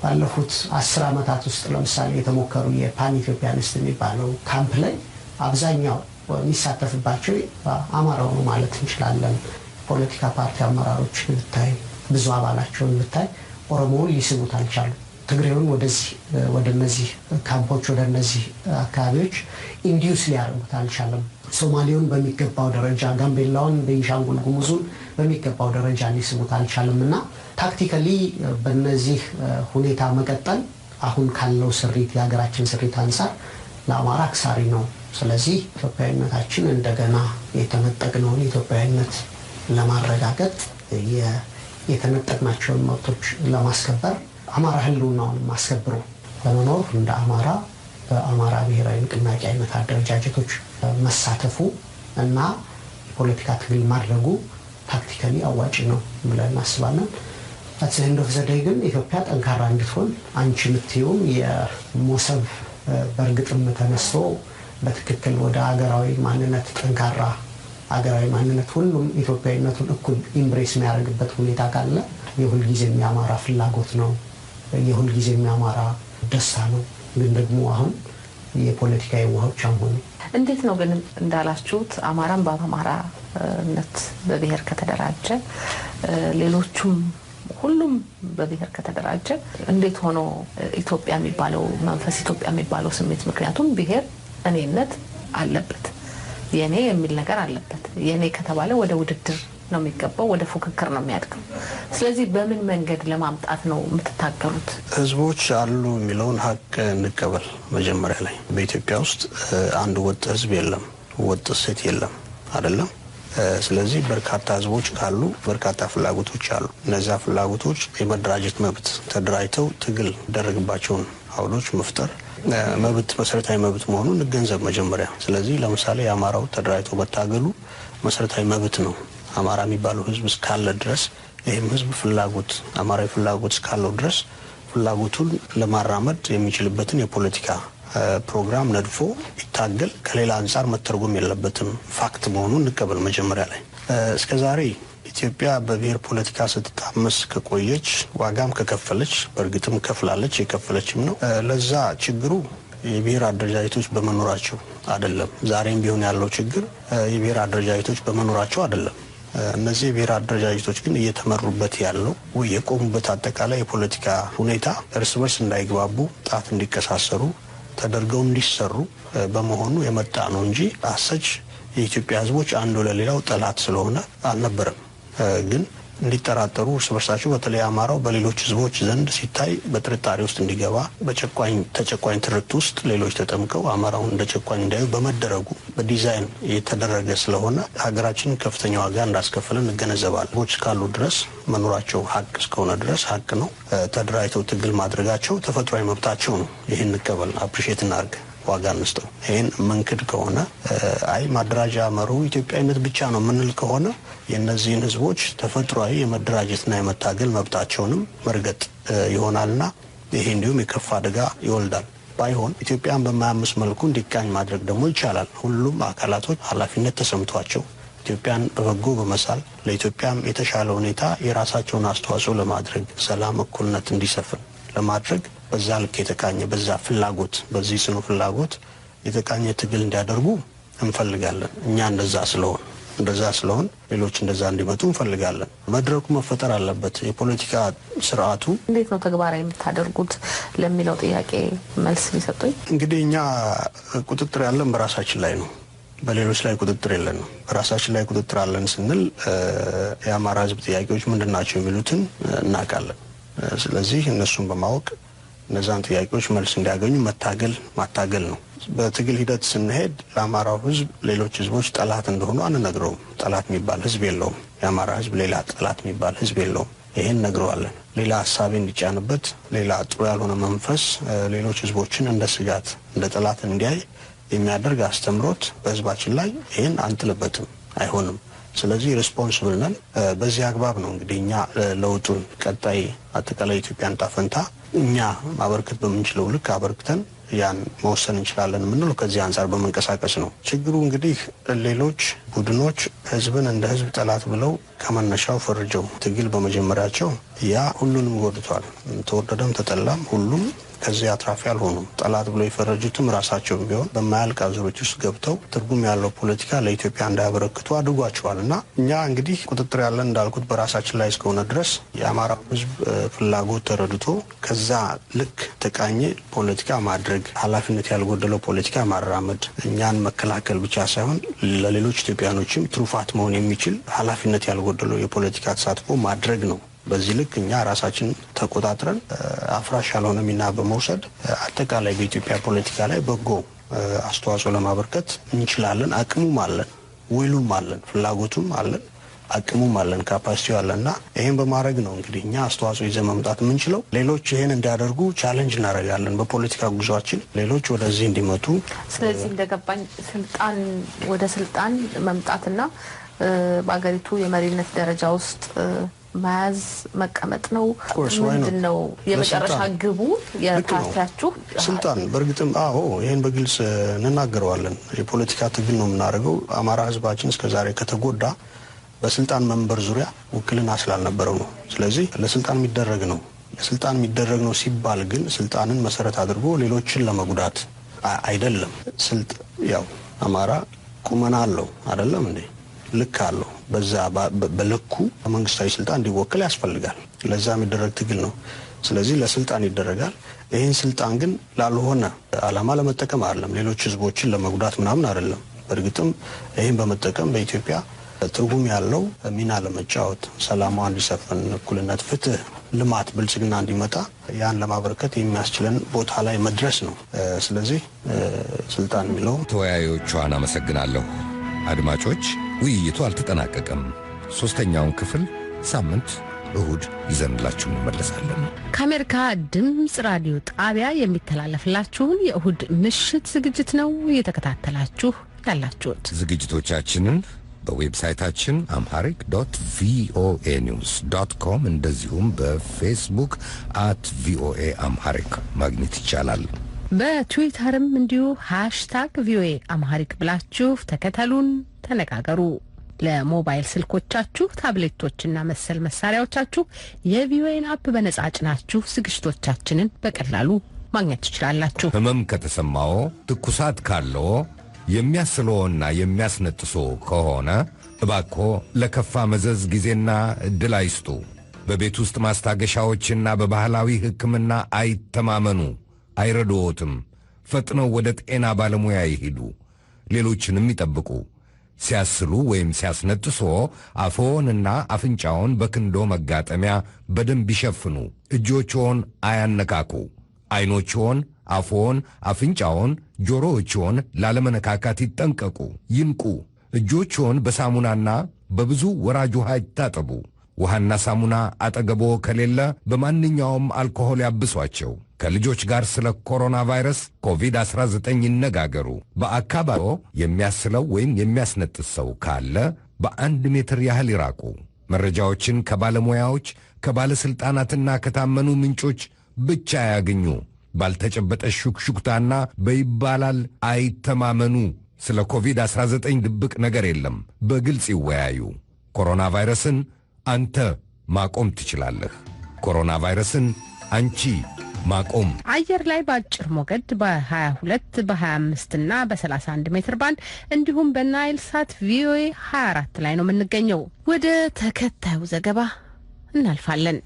ባለፉት 10 ዓመታት ውስጥ ለምሳሌ የተሞከሩ የፓን ኢትዮጵያኒስት የሚባለው ካምፕ ላይ አብዛኛው የሚሳተፍባቸው አማራው ነው ማለት እንችላለን። ፖለቲካ ፓርቲ አመራሮች ብታይ ብዙ አባላቸውን ብታይ ኦሮሞውን ሊስቡት አልቻሉም። ትግሬውን ወደ እነዚህ ካምፖች ወደ እነዚህ አካባቢዎች ኢንዲዩስ ሊያደርጉት አልቻለም። ሶማሌውን በሚገባው ደረጃ ጋምቤላውን ቤንሻንጉል ጉሙዙን በሚገባው ደረጃ ሊስቡት አልቻለምና ታክቲካሊ በእነዚህ ሁኔታ መቀጠል አሁን ካለው ስሪት የሀገራችን ስሪት አንፃር ለአማራ አክሳሪ ነው። ስለዚህ ኢትዮጵያዊነታችን እንደገና የተነጠቅነውን ኢትዮጵያዊነት ለማረጋገጥ የተነጠቅናቸውን መብቶች ለማስከበር አማራ ህልውናውን ማስከብሩ ለመኖር እንደ አማራ በአማራ ብሔራዊ ንቅናቄ አይነት አደረጃጀቶች መሳተፉ እና የፖለቲካ ትግል ማድረጉ ታክቲካሊ አዋጭ ነው ብለን እናስባለን። አጽንዶ ፈዘደይ ግን ኢትዮጵያ ጠንካራ እንድትሆን አንቺ ምትዩም የሞሰብ በርግጥም ተነስቶ በትክክል ወደ አገራዊ ማንነት ጠንካራ አገራዊ ማንነት ሁሉም ኢትዮጵያዊነቱን እኩል ኢምብሬስ የሚያደርግበት ሁኔታ ካለ የሁል ጊዜ የሚያማራ ፍላጎት ነው፣ የሁል ጊዜ የሚያማራ ደስታ ነው። ግን ደግሞ አሁን የፖለቲካ የዋሆች አሁን እንዴት ነው ግን እንዳላችሁት አማራን በአማራነት በብሔር ከተደራጀ ሌሎቹም ሁሉም በብሔር ከተደራጀ እንዴት ሆኖ ኢትዮጵያ የሚባለው መንፈስ ኢትዮጵያ የሚባለው ስሜት ምክንያቱም ብሔር እኔነት አለበት የኔ የሚል ነገር አለበት። የኔ ከተባለ ወደ ውድድር ነው የሚገባው፣ ወደ ፉክክር ነው የሚያድገው። ስለዚህ በምን መንገድ ለማምጣት ነው የምትታገሉት? ህዝቦች አሉ የሚለውን ሀቅ እንቀበል። መጀመሪያ ላይ በኢትዮጵያ ውስጥ አንድ ወጥ ህዝብ የለም፣ ወጥ ሴት የለም አይደለም። ስለዚህ በርካታ ህዝቦች ካሉ በርካታ ፍላጎቶች አሉ። እነዚያ ፍላጎቶች የመደራጀት መብት ተደራጅተው ትግል ደረግባቸውን አውዶች መፍጠር መብት መሰረታዊ መብት መሆኑን እንገንዘብ መጀመሪያ። ስለዚህ ለምሳሌ የአማራው ተደራጅቶ መታገሉ መሰረታዊ መብት ነው። አማራ የሚባለው ህዝብ እስካለ ድረስ ይህም ህዝብ ፍላጎት አማራዊ ፍላጎት እስካለው ድረስ ፍላጎቱን ለማራመድ የሚችልበትን የፖለቲካ ፕሮግራም ነድፎ ይታገል። ከሌላ አንፃር መተርጎም የለበትም። ፋክት መሆኑን እንቀበል መጀመሪያ ላይ። እስከዛሬ ኢትዮጵያ በብሔር ፖለቲካ ስትታመስ ከቆየች ዋጋም ከከፈለች በእርግጥም ከፍላለች የከፈለችም ነው። ለዛ ችግሩ የብሔር አደረጃጀቶች በመኖራቸው አይደለም። ዛሬም ቢሆን ያለው ችግር የብሔር አደረጃጀቶች በመኖራቸው አይደለም። እነዚህ የብሔር አደረጃጀቶች ግን እየተመሩበት ያለው ወይ የቆሙበት አጠቃላይ የፖለቲካ ሁኔታ እርስ በርስ እንዳይግባቡ ጣት እንዲቀሳሰሩ ተደርገው እንዲሰሩ በመሆኑ የመጣ ነው እንጂ አሰች የኢትዮጵያ ህዝቦች አንዱ ለሌላው ጠላት ስለሆነ አልነበረም። ግን እንዲጠራጠሩ እርስ በርሳቸው በተለይ አማራው በሌሎች ህዝቦች ዘንድ ሲታይ በጥርጣሬ ውስጥ እንዲገባ ተጨቋኝ ትርክት ውስጥ ሌሎች ተጠምቀው አማራውን እንደ ጨቋኝ እንዳዩ በመደረጉ በዲዛይን የተደረገ ስለሆነ ሀገራችን ከፍተኛ ዋጋ እንዳስከፈለን እንገነዘባለን። ህዝቦች ካሉ ድረስ መኖራቸው ሀቅ እስከሆነ ድረስ ሀቅ ነው። ተደራጅተው ትግል ማድረጋቸው ተፈጥሯዊ መብታቸው ነው። ይህን እንቀበል፣ አፕሪሼት እናድርግ፣ ዋጋ እንስጠው። ይህን መንክድ ከሆነ አይ ማደራጃ መሩ ኢትዮጵያዊነት ብቻ ነው ምንል ከሆነ የነዚህን ህዝቦች ተፈጥሯዊ የመደራጀትና የመታገል መብታቸውንም መርገጥ ይሆናልና ይሄ እንዲሁም የከፋ አደጋ ይወልዳል። ባይሆን ኢትዮጵያን በማያምስ መልኩ እንዲቃኝ ማድረግ ደግሞ ይቻላል። ሁሉም አካላቶች ኃላፊነት ተሰምቷቸው ኢትዮጵያን በበጎ በመሳል ለኢትዮጵያም የተሻለ ሁኔታ የራሳቸውን አስተዋጽኦ ለማድረግ ሰላም፣ እኩልነት እንዲሰፍን ለማድረግ በዛ ልክ የተቃኘ በዛ ፍላጎት በዚህ ጽኑ ፍላጎት የተቃኘ ትግል እንዲያደርጉ እንፈልጋለን። እኛ እንደዛ ስለሆን ሌሎች እንደዛ እንዲመጡ እንፈልጋለን። መድረኩ መፈጠር አለበት። የፖለቲካ ስርዓቱ እንዴት ነው ተግባራዊ የምታደርጉት ለሚለው ጥያቄ መልስ ሊሰጡኝ። እንግዲህ እኛ ቁጥጥር ያለን በራሳችን ላይ ነው፣ በሌሎች ላይ ቁጥጥር የለንም። በራሳችን ላይ ቁጥጥር አለን ስንል የአማራ ህዝብ ጥያቄዎች ምንድናቸው የሚሉትን እናውቃለን። ስለዚህ እነሱን በማወቅ እነዛን ጥያቄዎች መልስ እንዲያገኙ ማታገል ነው። በትግል ሂደት ስንሄድ ለአማራው ህዝብ ሌሎች ህዝቦች ጠላት እንደሆኑ አንነግረውም። ጠላት የሚባል ህዝብ የለውም። የአማራ ህዝብ ሌላ ጠላት የሚባል ህዝብ የለውም። ይሄን ነግረዋለን። ሌላ ሀሳብ እንዲጫንበት ሌላ ጥሩ ያልሆነ መንፈስ ሌሎች ህዝቦችን እንደ ስጋት እንደ ጠላት እንዲያይ የሚያደርግ አስተምሮት በህዝባችን ላይ ይሄን አንጥልበትም፣ አይሆንም። ስለዚህ ሪስፖንሲብል ነን። በዚህ አግባብ ነው እንግዲህ እኛ ለውጡን ቀጣይ አጠቃላይ ኢትዮጵያን ጣፈንታ እኛ ማበርከት በምንችለው ልክ አበርክተን ያን መወሰን እንችላለን የምንለው ከዚህ አንፃር በመንቀሳቀስ ነው። ችግሩ እንግዲህ ሌሎች ቡድኖች ህዝብን እንደ ህዝብ ጠላት ብለው ከመነሻው ፈርጀው ትግል በመጀመሪያቸው ያ ሁሉንም ጎድቷል። ተወደደም ተጠላም ሁሉም ከዚህ አትራፊ አልሆኑም። ጠላት ብለው የፈረጁትም ራሳቸውም ቢሆን በማያልቅ አዙሪት ውስጥ ገብተው ትርጉም ያለው ፖለቲካ ለኢትዮጵያ እንዳያበረክቱ አድርጓቸዋልና እኛ እንግዲህ ቁጥጥር ያለን እንዳልኩት በራሳችን ላይ እስከሆነ ድረስ የአማራ ህዝብ ፍላጎት ተረድቶ ከዛ ልክ ተቃኘ ፖለቲካ ማድረግ፣ ኃላፊነት ያልጎደለው ፖለቲካ ማራመድ፣ እኛን መከላከል ብቻ ሳይሆን ለሌሎች ኢትዮጵያኖችም ትሩፋት መሆን የሚችል ኃላፊነት ያልጎደለው የፖለቲካ ተሳትፎ ማድረግ ነው። በዚህ ልክ እኛ ራሳችን ተቆጣጥረን አፍራሽ ያልሆነ ሚና በመውሰድ አጠቃላይ በኢትዮጵያ ፖለቲካ ላይ በጎ አስተዋጽኦ ለማበርከት እንችላለን። አቅሙም አለን፣ ዊሉም አለን፣ ፍላጎቱም አለን፣ አቅሙም አለን፣ ካፓሲቲው አለንና ይሄን በማድረግ ነው እንግዲህ እኛ አስተዋጽኦ ይዘን መምጣት የምንችለው። ሌሎች ይሄን እንዲያደርጉ ቻሌንጅ እናደርጋለን በፖለቲካ ጉዟችን ሌሎች ወደዚህ እንዲመጡ። ስለዚህ እንደገባኝ ወደ ስልጣን መምጣትና በአገሪቱ የመሪነት ደረጃ ውስጥ መያዝ መቀመጥ ነው። ምንድነው የመጨረሻ ግቡ የፓርቲያችሁ? ስልጣን በእርግጥም ይሄን በግልጽ እንናገረዋለን። የፖለቲካ ትግል ነው የምናደርገው። አማራ ህዝባችን እስከዛሬ ከተጎዳ በስልጣን መንበር ዙሪያ ውክልና ስላልነበረው ነው። ስለዚህ ለስልጣን የሚደረግ ነው ሲባል ግን ስልጣንን መሰረት አድርጎ ሌሎችን ለመጉዳት አይደለም። ያው አማራ ቁመና አለው አይደለም እንዴ? ልክ አለው። በዛ በልኩ መንግስታዊ ስልጣን እንዲወክል ያስፈልጋል። ለዛ የሚደረግ ትግል ነው። ስለዚህ ለስልጣን ይደረጋል። ይህን ስልጣን ግን ላልሆነ አላማ ለመጠቀም አይደለም፣ ሌሎች ህዝቦችን ለመጉዳት ምናምን አይደለም። በእርግጥም ይህን በመጠቀም በኢትዮጵያ ትርጉም ያለው ሚና ለመጫወት ሰላሟ እንዲሰፍን፣ እኩልነት፣ ፍትህ፣ ልማት፣ ብልጽግና እንዲመጣ ያን ለማበረከት የሚያስችለን ቦታ ላይ መድረስ ነው። ስለዚህ ስልጣን የሚለው ተወያዮቿን አመሰግናለሁ። አድማጮች ውይይቱ አልተጠናቀቀም። ሶስተኛውን ክፍል ሳምንት እሁድ ይዘንላችሁ እንመለሳለን። ከአሜሪካ ድምፅ ራዲዮ ጣቢያ የሚተላለፍላችሁን የእሁድ ምሽት ዝግጅት ነው እየተከታተላችሁ ያላችሁት። ዝግጅቶቻችንን በዌብሳይታችን amharic.voanews.com እንደዚሁም በፌስቡክ @voa amharic ማግኘት ይቻላል። በትዊተርም እንዲሁ #ቪኦኤ አምሃሪክ ብላችሁ ተከተሉን፣ ተነጋገሩ። ለሞባይል ስልኮቻችሁ፣ ታብሌቶችና መሰል መሳሪያዎቻችሁ የቪኦኤን አፕ በነጻ ጭናችሁ ዝግጅቶቻችንን በቀላሉ ማግኘት ትችላላችሁ። ህመም ከተሰማው፣ ትኩሳት ካለው፣ የሚያስለውና የሚያስነጥሶ ከሆነ እባክዎ ለከፋ መዘዝ ጊዜና እድል አይስጡ። በቤት ውስጥ ማስታገሻዎችና በባህላዊ ሕክምና አይተማመኑ። አይረዶትም። ፈጥነው ወደ ጤና ባለሙያ ይሄዱ። ሌሎችንም ይጠብቁ። ሲያስሉ ወይም ሲያስነጥሶ አፎንና አፍንጫውን በክንዶ መጋጠሚያ በደንብ ይሸፍኑ። እጆችዎን አያነካኩ። አይኖችዎን፣ አፎን፣ አፍንጫውን፣ ጆሮዎችዎን ላለመነካካት ይጠንቀቁ። ይንቁ። እጆችዎን በሳሙናና በብዙ ወራጅ ውሃ ይታጠቡ። ውሃና ሳሙና አጠገቦ ከሌለ በማንኛውም አልኮሆል ያብሷቸው። ከልጆች ጋር ስለ ኮሮና ቫይረስ ኮቪድ-19 ይነጋገሩ። በአካባቢዎ የሚያስለው ወይም የሚያስነጥስ ሰው ካለ በ1 ሜትር ያህል ይራቁ። መረጃዎችን ከባለሙያዎች ከባለሥልጣናትና ከታመኑ ምንጮች ብቻ ያገኙ። ባልተጨበጠ ሹክሹክታና በይባላል አይተማመኑ። ስለ ኮቪድ-19 ድብቅ ነገር የለም። በግልጽ ይወያዩ። ኮሮና ቫይረስን አንተ ማቆም ትችላለህ። ኮሮና ቫይረስን አንቺ ማቆም። አየር ላይ በአጭር ሞገድ በ22 በ25 እና በ31 ሜትር ባንድ እንዲሁም በናይል ሳት ቪኦኤ 24 ላይ ነው የምንገኘው። ወደ ተከታዩ ዘገባ እናልፋለን።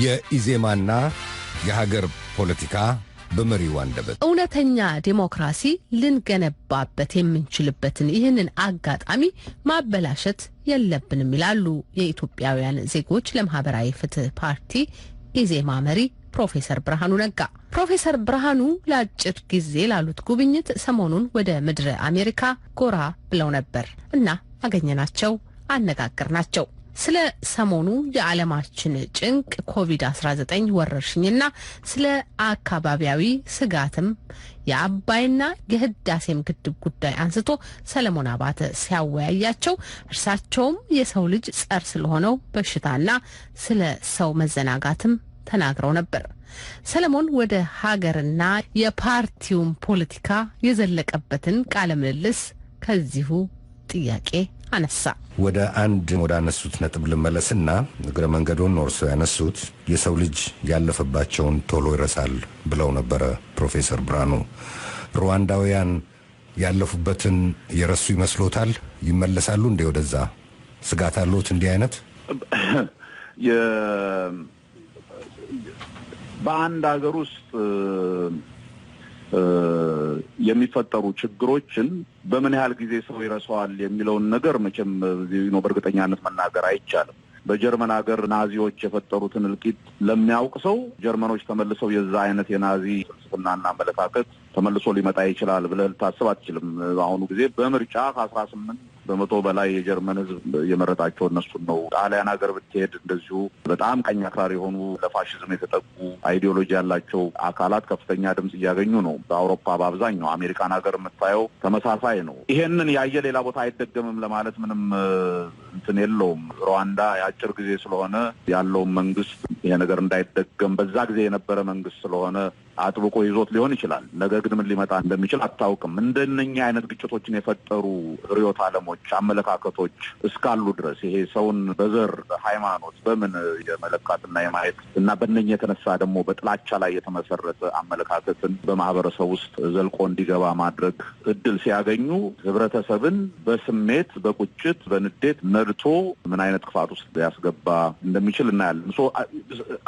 የኢዜማና የሀገር ፖለቲካ በመሪው አንደበት እውነተኛ ዲሞክራሲ ልንገነባበት የምንችልበትን ይህንን አጋጣሚ ማበላሸት የለብንም ይላሉ የኢትዮጵያውያን ዜጎች ለማህበራዊ ፍትህ ፓርቲ ኢዜማ መሪ ፕሮፌሰር ብርሃኑ ነጋ። ፕሮፌሰር ብርሃኑ ለአጭር ጊዜ ላሉት ጉብኝት ሰሞኑን ወደ ምድረ አሜሪካ ጎራ ብለው ነበር እና አገኘናቸው፣ አነጋገርናቸው። ስለ ሰሞኑ የዓለማችን ጭንቅ ኮቪድ-19 ወረርሽኝና ስለ አካባቢያዊ ስጋትም የአባይና የህዳሴም ግድብ ጉዳይ አንስቶ ሰለሞን አባተ ሲያወያያቸው እርሳቸውም የሰው ልጅ ጸር ስለሆነው በሽታና ስለ ሰው መዘናጋትም ተናግረው ነበር። ሰለሞን ወደ ሀገርና የፓርቲውን ፖለቲካ የዘለቀበትን ቃለ ምልልስ ከዚሁ ጥያቄ አነሳ። ወደ አነሱት ነጥብ ልመለስና እግረ መንገዱን እርሶ ያነሱት የሰው ልጅ ያለፈባቸውን ቶሎ ይረሳል ብለው ነበረ ፕሮፌሰር ብርሃኑ። ሩዋንዳውያን ያለፉበትን የረሱ ይመስሎታል? ይመለሳሉ እንዴ ወደዛ? ስጋት አለዎት እንዲህ አይነት? በአንድ ሀገር ውስጥ የሚፈጠሩ ችግሮችን በምን ያህል ጊዜ ሰው ይረሳዋል የሚለውን ነገር መቼም በእርግጠኛነት መናገር አይቻልም። በጀርመን ሀገር ናዚዎች የፈጠሩትን እልቂት ለሚያውቅ ሰው ጀርመኖች ተመልሰው የዛ አይነት የናዚ ፍልስፍናና አመለካከት ተመልሶ ሊመጣ ይችላል ብለህ ልታስብ አትችልም። በአሁኑ ጊዜ በምርጫ ከ18% በላይ የጀርመን ሕዝብ የመረጣቸው እነሱን ነው። ጣሊያን ሀገር ብትሄድ እንደዚሁ በጣም ቀኝ አክራሪ የሆኑ ለፋሽዝም የተጠቁ አይዲዮሎጂ ያላቸው አካላት ከፍተኛ ድምጽ እያገኙ ነው። በአውሮፓ በአብዛኛው አሜሪካን ሀገር የምታየው ተመሳሳይ ነው። ይሄንን ያየ ሌላ ቦታ አይደገምም ለማለት ምንም እንትን የለውም። ሩዋንዳ የአጭር ጊዜ ስለሆነ ያለውን መንግስት ይሄ ነገር እንዳይደገም በዛ ጊዜ የነበረ መንግስት ስለሆነ አጥብቆ ይዞት ሊሆን ይችላል። ነገር ግን ምን ሊመጣ እንደሚችል አታውቅም። እንደነኛ አይነት ግጭቶችን የፈጠሩ ርዕዮተ ዓለሞች፣ አመለካከቶች እስካሉ ድረስ ይሄ ሰውን በዘር በሃይማኖት በምን የመለካትና የማየት እና በእነኛ የተነሳ ደግሞ በጥላቻ ላይ የተመሰረተ አመለካከትን በማህበረሰብ ውስጥ ዘልቆ እንዲገባ ማድረግ እድል ሲያገኙ ህብረተሰብን በስሜት በቁጭት በንዴት ነድቶ ምን አይነት ክፋት ውስጥ ያስገባ እንደሚችል እናያለን።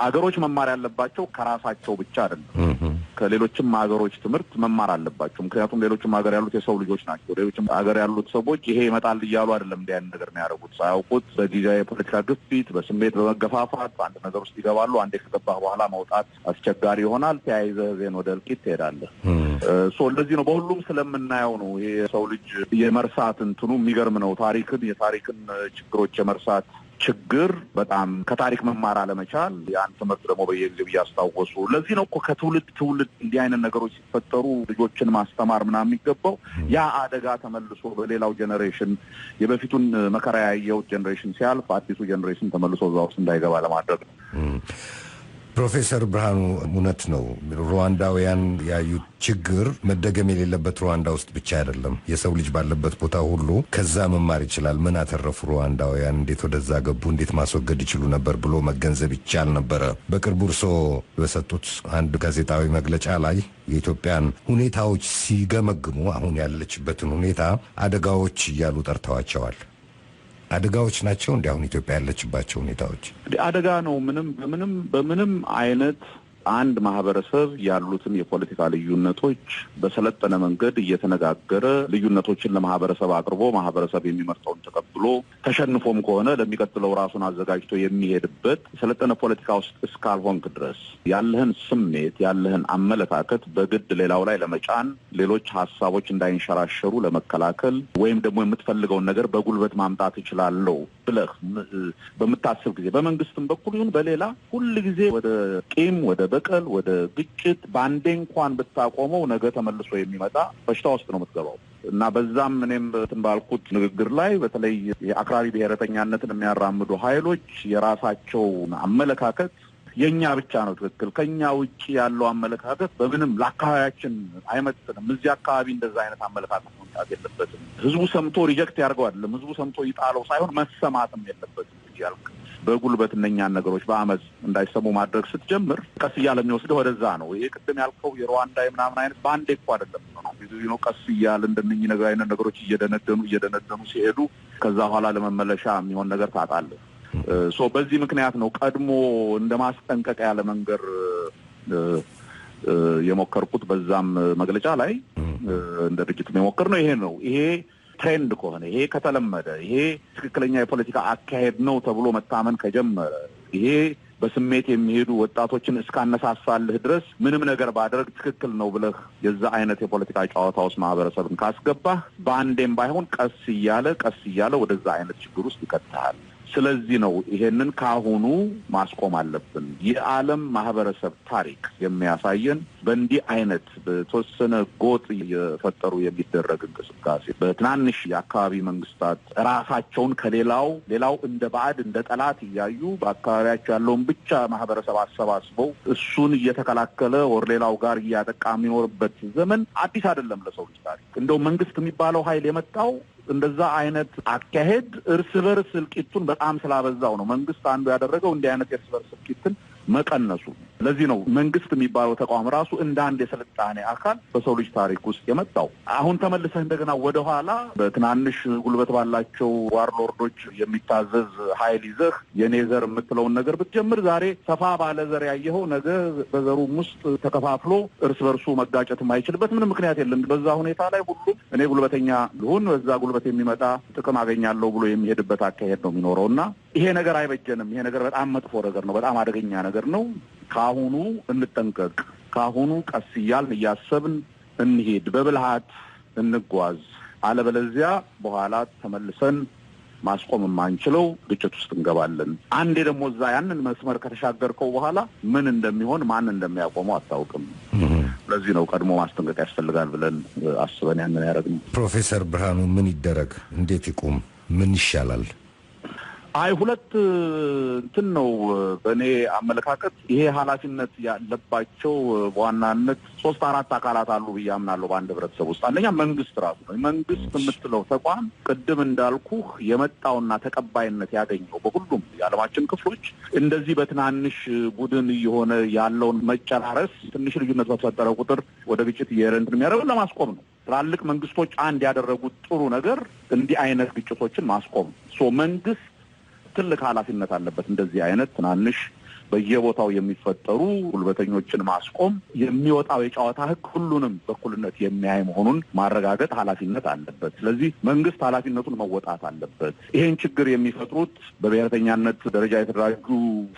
አገሮች መማር ያለባቸው ከራሳቸው ብቻ አይደለም፣ ከሌሎችም ሀገሮች ትምህርት መማር አለባቸው። ምክንያቱም ሌሎችም ሀገር ያሉት የሰው ልጆች ናቸው። ሌሎችም ሀገር ያሉት ሰዎች ይሄ ይመጣል እያሉ አይደለም እንዲህ አይነት ነገር የሚያደርጉት። ሳያውቁት በጊዜያዊ የፖለቲካ ግፊት፣ በስሜት በመገፋፋት አንድ ነገር ውስጥ ይገባሉ። አንዴ ከገባህ በኋላ መውጣት አስቸጋሪ ይሆናል። ተያይዘህ ዜን ወደ እልቂት ትሄዳለህ። እንደዚህ ነው። በሁሉም ስለምናየው ነው ይሄ የሰው ልጅ የመርሳት እንትኑ የሚገርም ነው። የታሪክን ችግሮች የመርሳት ችግር በጣም ከታሪክ መማር አለመቻል፣ ያን ትምህርት ደግሞ በየጊዜው እያስታወሱ ለዚህ ነው እኮ ከትውልድ ትውልድ እንዲህ አይነት ነገሮች ሲፈጠሩ ልጆችን ማስተማር ምናምን የሚገባው። ያ አደጋ ተመልሶ በሌላው ጀኔሬሽን የበፊቱን መከራ ያየው ጀኔሬሽን ሲያልፍ አዲሱ ጀኔሬሽን ተመልሶ እዛ ውስጥ እንዳይገባ ለማድረግ ነው። ፕሮፌሰር ብርሃኑ እውነት ነው። ሩዋንዳውያን ያዩት ችግር መደገም የሌለበት ሩዋንዳ ውስጥ ብቻ አይደለም። የሰው ልጅ ባለበት ቦታ ሁሉ ከዛ መማር ይችላል። ምን አተረፉ ሩዋንዳውያን? እንዴት ወደዛ ገቡ? እንዴት ማስወገድ ይችሉ ነበር ብሎ መገንዘብ ይቻል ነበረ። በቅርቡ እርስዎ በሰጡት አንድ ጋዜጣዊ መግለጫ ላይ የኢትዮጵያን ሁኔታዎች ሲገመግሙ አሁን ያለችበትን ሁኔታ አደጋዎች እያሉ ጠርተዋቸዋል። አደጋዎች ናቸው እንዴ አሁን ኢትዮጵያ ያለችባቸው ሁኔታዎች? አደጋ ነው። በምንም አይነት አንድ ማህበረሰብ ያሉትን የፖለቲካ ልዩነቶች በሰለጠነ መንገድ እየተነጋገረ ልዩነቶችን ለማህበረሰብ አቅርቦ ማህበረሰብ የሚመርጠውን ተቀብሎ ተሸንፎም ከሆነ ለሚቀጥለው ራሱን አዘጋጅቶ የሚሄድበት የሰለጠነ ፖለቲካ ውስጥ እስካልሆንክ ድረስ ያለህን ስሜት ያለህን አመለካከት በግድ ሌላው ላይ ለመጫን ሌሎች ሀሳቦች እንዳይንሸራሸሩ ለመከላከል ወይም ደግሞ የምትፈልገውን ነገር በጉልበት ማምጣት እችላለሁ ብለህ በምታስብ ጊዜ በመንግስትም በኩል ይሁን በሌላ ሁል ጊዜ ወደ ቂም ወደ በቀል ወደ ግጭት ባንዴ እንኳን ብታቆመው ነገ ተመልሶ የሚመጣ በሽታ ውስጥ ነው የምትገባው። እና በዛም እኔም ባልኩት ንግግር ላይ በተለይ የአክራሪ ብሔረተኛነትን የሚያራምዱ ኃይሎች የራሳቸው አመለካከት የኛ ብቻ ነው ትክክል፣ ከኛ ውጪ ያለው አመለካከት በምንም ለአካባቢያችን አይመጥንም፣ እዚህ አካባቢ እንደዛ አይነት አመለካከት መምጣት የለበትም፣ ህዝቡ ሰምቶ ሪጀክት ያድርገው አይደለም፣ ህዝቡ ሰምቶ ይጣለው ሳይሆን መሰማትም የለበትም ያልክ በጉልበት እነኛን ነገሮች በአመፅ እንዳይሰሙ ማድረግ ስትጀምር ቀስ እያለ የሚወስደው ወደዛ ነው። ይሄ ቅድም ያልከው የሩዋንዳ ምናምን አይነት በአንዴ እኮ አይደለም ነው። ቀስ እያለ እንደነኚህ ነገር አይነት ነገሮች እየደነደኑ ሲሄዱ ከዛ በኋላ ለመመለሻ የሚሆን ነገር ታጣለህ። በዚህ ምክንያት ነው ቀድሞ እንደ ማስጠንቀቂያ ያለ መንገር የሞከርኩት። በዛም መግለጫ ላይ እንደ ድርጅት የሞከር ነው ይሄ ነው። ይሄ ትሬንድ ከሆነ ይሄ ከተለመደ ይሄ ትክክለኛ የፖለቲካ አካሄድ ነው ተብሎ መታመን ከጀመረ ይሄ በስሜት የሚሄዱ ወጣቶችን እስካነሳሳልህ ድረስ ምንም ነገር ባደረግ ትክክል ነው ብለህ የዛ አይነት የፖለቲካ ጨዋታ ውስጥ ማህበረሰብን ካስገባህ በአንዴም ባይሆን ቀስ እያለ ወደዛ አይነት ችግር ውስጥ ይከትሃል። ስለዚህ ነው ይሄንን ካሁኑ ማስቆም አለብን። የዓለም ማህበረሰብ ታሪክ የሚያሳየን በእንዲህ አይነት በተወሰነ ጎጥ የፈጠሩ የሚደረግ እንቅስቃሴ በትናንሽ የአካባቢ መንግስታት ራሳቸውን ከሌላው እንደ ባዕድ እንደ ጠላት እያዩ በአካባቢያቸው ያለውን ብቻ ማህበረሰብ አሰባስበው እሱን እየተከላከለ ወር ሌላው ጋር እያጠቃ የሚኖርበት ዘመን አዲስ አይደለም ለሰው ልጅ ታሪክ። እንደው መንግስት የሚባለው ኃይል የመጣው እንደዛ አይነት አካሄድ እርስ በርስ እልቂቱን በጣም ስላበዛው ነው። መንግስት አንዱ ያደረገው እንዲህ አይነት እርስ በርስ እልቂትን መቀነሱ። ለዚህ ነው መንግስት የሚባለው ተቋም ራሱ እንደ አንድ የስልጣኔ አካል በሰው ልጅ ታሪክ ውስጥ የመጣው። አሁን ተመልሰህ እንደገና ወደኋላ በትናንሽ ጉልበት ባላቸው ዋርሎርዶች የሚታዘዝ ኃይል ይዘህ የኔ ዘር የምትለውን ነገር ብትጀምር ዛሬ ሰፋ ባለ ዘር ያየኸው ነገ በዘሩም ውስጥ ተከፋፍሎ እርስ በርሱ መጋጨት የማይችልበት ምንም ምክንያት የለም። በዛ ሁኔታ ላይ ሁሉም እኔ ጉልበተኛ ልሁን በዛ ጉልበት የሚመጣ ጥቅም አገኛለሁ ብሎ የሚሄድበት አካሄድ ነው የሚኖረውና ይሄ ነገር አይበጀንም። ይሄ ነገር በጣም መጥፎ ነገር ነው። በጣም አደገኛ ነገር ነው። ካሁኑ እንጠንቀቅ። ካሁኑ ቀስ እያልን እያሰብን እንሂድ፣ በብልሃት እንጓዝ። አለበለዚያ በኋላ ተመልሰን ማስቆም የማንችለው ግጭት ውስጥ እንገባለን። አንዴ ደግሞ እዛ ያንን መስመር ከተሻገርከው በኋላ ምን እንደሚሆን ማን እንደሚያቆመው አታውቅም። ለዚህ ነው ቀድሞ ማስጠንቀቅ ያስፈልጋል ብለን አስበን ያንን ያደረግነው። ፕሮፌሰር ብርሃኑ ምን ይደረግ? እንዴት ይቁም? ምን ይሻላል? ሁለት እንትን ነው በእኔ አመለካከት። ይሄ ኃላፊነት ያለባቸው በዋናነት 3-4 አካላት አሉ ብዬ አምናለሁ በአንድ ህብረተሰብ ውስጥ። አንደኛ መንግስት ራሱ ነው። መንግስት የምትለው ተቋም ቅድም እንዳልኩህ የመጣውና ተቀባይነት ያገኘው በሁሉም የዓለማችን ክፍሎች እንደዚህ በትናንሽ ቡድን የሆነ ያለውን መጨራረስ ትንሽ ልዩነት በተፈጠረ ቁጥር ወደ ግጭት እየረንት የሚያደርገው ለማስቆም ነው። ትላልቅ መንግስቶች አንድ ያደረጉት ጥሩ ነገር እንዲህ አይነት ግጭቶችን ማስቆም። መንግስት ትልቅ ኃላፊነት አለበት። እንደዚህ አይነት ትናንሽ በየቦታው የሚፈጠሩ ጉልበተኞችን ማስቆም፣ የሚወጣው የጨዋታ ህግ ሁሉንም በኩልነት የሚያይ መሆኑን ማረጋገጥ ኃላፊነት አለበት። ስለዚህ መንግስት ኃላፊነቱን መወጣት አለበት። ይሄን ችግር የሚፈጥሩት በብሔረተኛነት ደረጃ የተደራጁ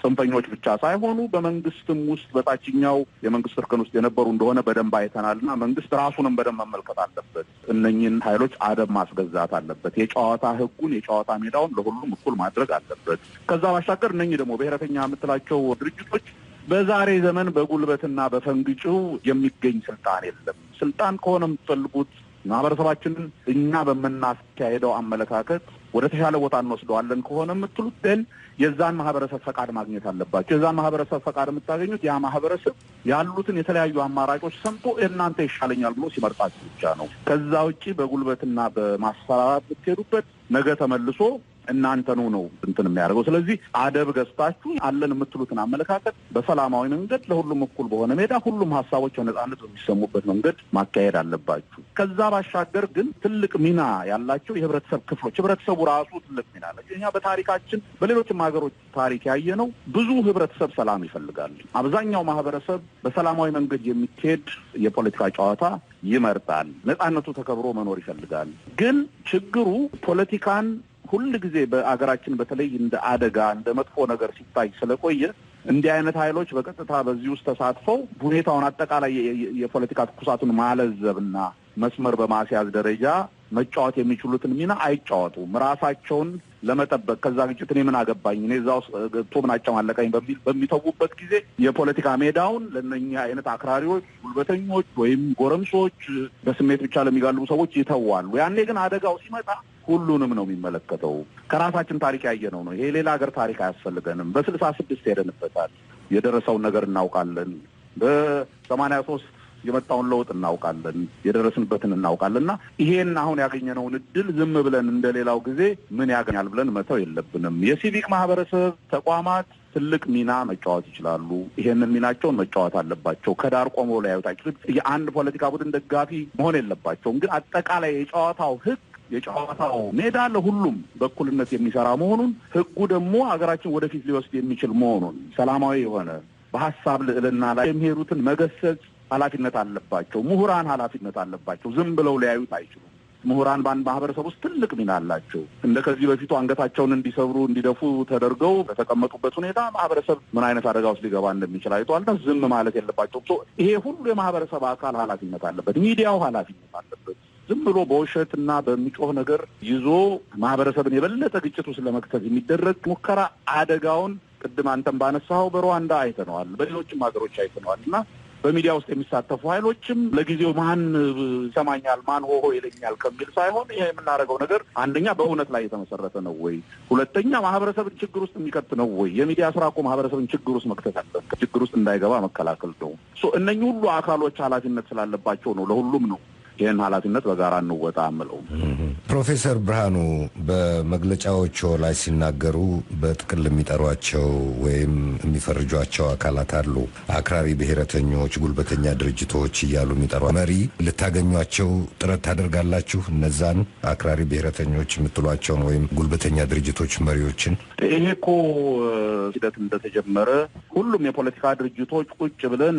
ጽንፈኞች ብቻ ሳይሆኑ በመንግስትም ውስጥ በታችኛው የመንግስት እርከን ውስጥ የነበሩ እንደሆነ በደንብ አይተናልና መንግስት ራሱንም በደንብ መመልከት አለበት። እነኝህን ኃይሎች አደብ ማስገዛት አለበት። የጨዋታ ህጉን የጨዋታ ሜዳውን ለሁሉም እኩል ማድረግ አለበት። ከዛ ባሻገር እነኝህ ደግሞ ብሔረተኛ የምትላቸው ድርጅቶች በዛሬ ዘመን በጉልበትና በፈንግጭው የሚገኝ ስልጣን የለም። ስልጣን ከሆነ የምትፈልጉት ማህበረሰባችንን እኛ በምናካሄደው አመለካከት ወደ ተሻለ ቦታ እንወስደዋለን ከሆነ የምትሉት ግን የዛን ማህበረሰብ ፈቃድ ማግኘት አለባቸው። የዛን ማህበረሰብ ፈቃድ የምታገኙት ያ ማህበረሰብ ያሉትን የተለያዩ አማራጮች ሰምቶ እናንተ ይሻለኛል ብሎ ሲመርጣችሁ ብቻ ነው። ከዛ ውጪ በጉልበትና በማስፈራራት ብትሄዱበት ነገ ተመልሶ እናንተኑ ነው እንትን የሚያደርገው። ስለዚህ አደብ ገዝታችሁ አለን የምትሉትን አመለካከት በሰላማዊ መንገድ ለሁሉም እኩል በሆነ ሜዳ ሁሉም ሀሳቦች በነጻነት በሚሰሙበት መንገድ ማካሄድ አለባችሁ። ከዛ ባሻገር ግን ትልቅ ሚና ያላቸው የህብረተሰብ ክፍሎች፣ ህብረተሰቡ ራሱ ትልቅ ሚና አላቸው። እኛ በታሪካችን በሌሎችም ሀገሮች ታሪክ ያየነው ብዙ ህብረተሰብ ሰላም ይፈልጋል። አብዛኛው ማህበረሰብ በሰላማዊ መንገድ የሚካሄድ የፖለቲካ ጨዋታ ይመርጣል። ነጻነቱ ተከብሮ መኖር ይፈልጋል። ግን ችግሩ ፖለቲካን ሁል ጊዜ በአገራችን በተለይ እንደ አደጋ እንደ መጥፎ ነገር ሲታይ ስለቆየ እንዲህ አይነት ኃይሎች በቀጥታ በዚህ ውስጥ ተሳትፈው ሁኔታውን አጠቃላይ የፖለቲካ ትኩሳቱን ማለዘብና መስመር በማስያዝ ደረጃ መጫወት የሚችሉትን ሚና አይጫወቱም። ራሳቸውን ለመጠበቅ ከዛ ግጭት እኔ ምን አገባኝ እኔ እዛ ውስጥ ገብቶ ምን አጨማለቀኝ በሚል በሚተውበት ጊዜ የፖለቲካ ሜዳውን ለእነኛ አይነት አክራሪዎች፣ ጉልበተኞች ወይም ጎረምሶች በስሜት ብቻ ለሚጋልቡ ሰዎች ይተዋሉ። ያኔ ግን አደጋው ሲመጣ ሁሉንም ነው የሚመለከተው። ከራሳችን ታሪክ ያየነው ነው። ይሄ ሌላ ሀገር ታሪክ አያስፈልገንም። በ66 ሄደንበታል። የደረሰውን ነገር እናውቃለን። በ83 የመጣውን ለውጥ እናውቃለን። የደረስንበትን እናውቃለንና ይሄን አሁን ያገኘነውን እድል ዝም ብለን እንደሌላው ጊዜ ምን ያገኛል ብለን መተው የለብንም። የሲቪክ ማህበረሰብ ተቋማት ትልቅ ሚና መጫወት ይችላሉ። ይሄንን ሚናቸውን መጫወት አለባቸው። ከዳር ቆመው ሊያዩት አይችሉም። የአንድ ፖለቲካ ቡድን ደጋፊ መሆን የለባቸውም። ግን አጠቃላይ የጨዋታው ህግ የጨዋታው ሜዳ ለሁሉም በእኩልነት የሚሰራ መሆኑን ህጉ ደግሞ ሀገራችን ወደፊት ሊወስድ የሚችል መሆኑን ሰላማዊ የሆነ በሀሳብ ልዕልና ላይ የሚሄዱትን መገሰጽ ኃላፊነት አለባቸው። ምሁራን ኃላፊነት አለባቸው። ዝም ብለው ሊያዩት አይችሉም። ምሁራን በአንድ ማህበረሰብ ውስጥ ትልቅ ሚና አላቸው። እንደ ከዚህ በፊቱ አንገታቸውን እንዲሰብሩ እንዲደፉ ተደርገው በተቀመጡበት ሁኔታ ማህበረሰብ ምን አይነት አደጋ ውስጥ ሊገባ እንደሚችል አይቷልና ዝም ማለት የለባቸውም። ይሄ ሁሉ የማህበረሰብ አካል ኃላፊነት አለበት። ሚዲያው ኃላፊነት አለበት። ዝም ብሎ በውሸትና በሚጮህ ነገር ይዞ ማህበረሰብን የበለጠ ግጭት ውስጥ ለመክተት የሚደረግ ሙከራ አደጋውን ቅድም አንተም ባነሳው በሩዋንዳ አይተነዋል፣ በሌሎችም ሀገሮች አይተነዋልና በሚዲያ ውስጥ የሚሳተፉ ኃይሎችም ለጊዜው ማን ይሰማኛል ማን ሆሆ ይለኛል ከሚል ሳይሆን ይሄ የምናደርገው ነገር አንደኛ በእውነት ላይ የተመሰረተ ነው ወይ፣ ሁለተኛ ማህበረሰብን ችግር ውስጥ የሚከት ነው ወይ። የሚዲያ ስራ እኮ ማህበረሰብን ችግር ውስጥ መክተት አለበት፣ ችግር ውስጥ እንዳይገባ መከላከል ነው። እነኚህ ሁሉ አካሎች ኃላፊነት ስላለባቸው ነው ለሁሉም ነው ይህን ኃላፊነት በጋራ እንወጣ አምለው። ፕሮፌሰር ብርሃኑ በመግለጫዎቹ ላይ ሲናገሩ በጥቅል የሚጠሯቸው ወይም የሚፈርጇቸው አካላት አሉ። አክራሪ ብሔረተኞች፣ ጉልበተኛ ድርጅቶች እያሉ የሚጠሯ መሪ ልታገኟቸው ጥረት ታደርጋላችሁ? እነዛን አክራሪ ብሔረተኞች የምትሏቸውን ወይም ጉልበተኛ ድርጅቶች መሪዎችን? ይሄ እኮ ሂደት እንደተጀመረ ሁሉም የፖለቲካ ድርጅቶች ቁጭ ብለን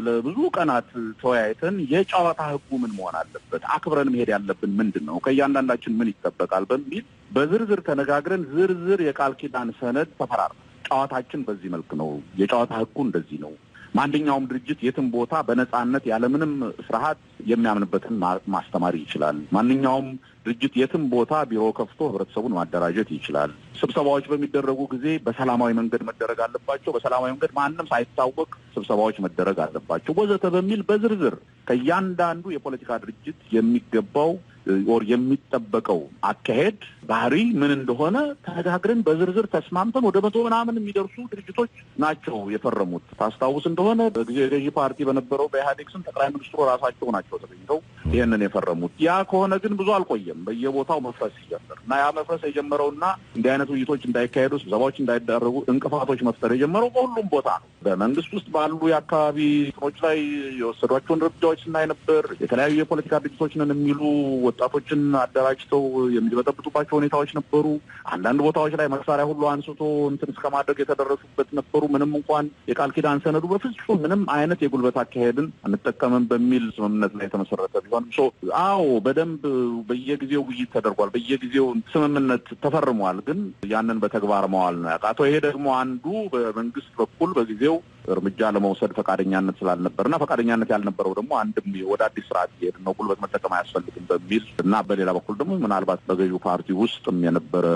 ለብዙ ቀናት ተወያይተን የጨዋታ ህጉ ምን መሆን አለበት፣ አክብረን መሄድ ያለብን ምንድን ነው፣ ከእያንዳንዳችን ምን ይጠበቃል በሚል በዝርዝር ተነጋግረን ዝርዝር የቃል ኪዳን ሰነድ ተፈራርመን ጨዋታችን በዚህ መልክ ነው፣ የጨዋታ ህጉ እንደዚህ ነው፣ ማንኛውም ድርጅት የትም ቦታ በነጻነት ያለምንም ፍርሃት የሚያምንበትን ማስተማር ይችላል፣ ማንኛውም ድርጅት የትም ቦታ ቢሮ ከፍቶ ህብረተሰቡን ማደራጀት ይችላል፣ ስብሰባዎች በሚደረጉ ጊዜ በሰላማዊ መንገድ መደረግ አለባቸው፣ በሰላማዊ መንገድ ማንም ሳይታወቅ ስብሰባዎች መደረግ አለባቸው ወዘተ በሚል በዝርዝር ከእያንዳንዱ የፖለቲካ ድርጅት የሚገባው ወር የሚጠበቀው አካሄድ ባህሪ ምን እንደሆነ ተነጋግረን በዝርዝር ተስማምተን ወደ 100 ምናምን የሚደርሱ ድርጅቶች ናቸው የፈረሙት። ታስታውስ እንደሆነ በጊዜው የገዢ ፓርቲ በነበረው በኢህአዴግ ስም ጠቅላይ ሚኒስትሩ ራሳቸው ናቸው ተገኝተው ይህንን የፈረሙት። ያ ከሆነ ግን ብዙ አልቆየም፣ በየቦታው መፍረስ ሲጀምር እና ያ መፍረስ የጀመረውና እንዲህ አይነት ውይይቶች እንዳይካሄዱ ስብሰባዎች እንዳይደረጉ እንቅፋቶች መፍጠር የጀመረው በሁሉም ቦታ ነው። በመንግስት ውስጥ ባሉ የአካባቢ ስሮች ላይ የወሰዷቸውን እርምጃዎች ስናይ ነበር። የተለያዩ የፖለቲካ ድርጅቶች ነን የሚሉ ወጣቶችን አደራጅተው የሚበጠብጡባቸው ሁኔታዎች ነበሩ። አንዳንድ ቦታዎች ላይ መሳሪያ ሁሉ አንስቶ እንትን እስከ ማድረግ የተደረሱበት ነበሩ። ምንም እንኳን የቃል ኪዳን ሰነዱ በፍጹም ምንም አይነት የጉልበት አካሄድን አንጠቀምም በሚል ስምምነት ላይ የተመሰረተ ቢሆንም አዎ በደንብ በየጊዜው ውይይት ተደርጓል፣ በየጊዜው ስምምነት ተፈርሟል። ግን ያንን በተግባር መዋል ነው ያቃተው። ይሄ ደግሞ አንዱ በመንግስት በኩል በጊዜው እርምጃ ለመውሰድ ፈቃደኛነት ስላልነበርና ፈቃደኛነት ያልነበረው ደግሞ አንድም ወደ አዲስ ስርዓት ይሄድ ነው ጉልበት መጠቀም አያስፈልግም በሚል እና በሌላ በኩል ደግሞ ምናልባት በገዢው ፓርቲ ውስጥም የነበረ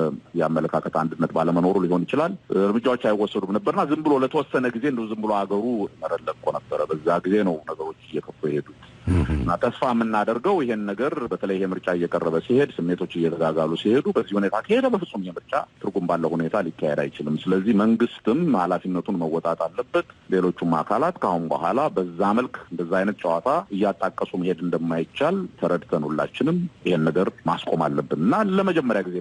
የአመለካከት አንድነት ባለመኖሩ ሊሆን ይችላል እርምጃዎች አይወሰዱም ነበርና ዝም ብሎ ለተወሰነ ጊዜ እንደው ዝም ብሎ አገሩ መረለቆ ነበረ። በዛ ጊዜ ነው ነገሮች እየከፉ የሄዱት እና ተስፋ የምናደርገው ይሄን ነገር በተለይ ይሄ ምርጫ እየቀረበ ሲሄድ ስሜቶች እየተጋጋሉ ሲሄዱ በዚህ ሁኔታ ከሄደ በፍጹም የምርጫ ትርጉም ባለው ሁኔታ ሊካሄድ አይችልም። ስለዚህ መንግስትም ኃላፊነቱን መወጣት አለበት። ሌሎቹም አካላት ከአሁን በኋላ በዛ መልክ እንደዛ አይነት ጨዋታ እያጣቀሱ መሄድ እንደማይቻል ተረድተን ሁላችንም ይሄን ነገር ማስቆም አለብን እና ለመጀመሪያ ጊዜ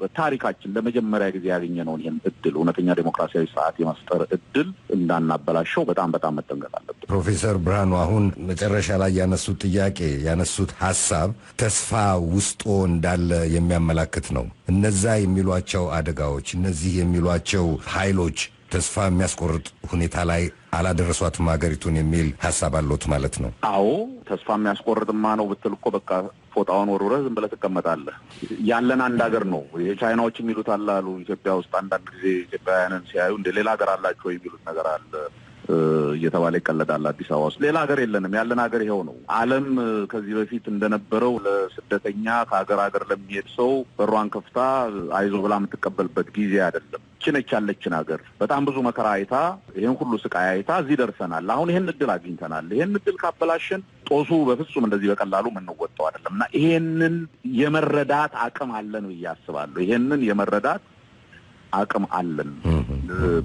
በታሪካችን ለመጀመሪያ ጊዜ ያገኘነውን ይሄን እድል እውነተኛ ዴሞክራሲያዊ ስርዓት የመፍጠር እድል እንዳናበላሸው በጣም መጠንቀቅ አለብን። ፕሮፌሰር ብርሃኑ አሁን መጨረሻ ላይ ያነሱት ጥያቄ ያነሱት ሀሳብ ተስፋ ውስጦ እንዳለ የሚያመላክት ነው። እነዛ የሚሏቸው አደጋዎች እነዚህ የሚሏቸው ኃይሎች ተስፋ የሚያስቆርጥ ሁኔታ ላይ አላደረሷትም ሀገሪቱን የሚል ሀሳብ አለዎት ማለት ነው? አዎ ተስፋ የሚያስቆርጥማ ነው ብትል እኮ በቃ ፎጣውን ወርውረህ ዝም ብለህ ትቀመጣለህ። ያለን አንድ ሀገር ነው። የቻይናዎች የሚሉት አሉ ኢትዮጵያ ውስጥ አንዳንድ ጊዜ ኢትዮጵያውያንን ሲያዩ እንደ ሌላ ሀገር አላቸው የሚሉት ነገር አለ እየተባለ ይቀለዳል። አዲስ አበባ ውስጥ ሌላ ሀገር የለንም፣ ያለን ሀገር ይኸው ነው። ዓለም ከዚህ በፊት እንደነበረው ለስደተኛ ከሀገር ለሚሄድ ሰው በሯን ከፍታ አይዞ ብላ የምትቀበልበት ጊዜ አይደለም። ችነች ያለችን ሀገር በጣም ብዙ መከራ አይታ ይህን ሁሉ ስቃይ አይታ እዚህ ደርሰናል። አሁን ይህን እድል አግኝተናል። ይህን እድል ካበላሸን ጦሱ በፍጹም እንደዚህ በቀላሉ የምንወጣው አይደለም እና ይሄንን የመረዳት አቅም አለን ብዬ አስባለሁ። ይሄንን የመረዳት አቅም አለን።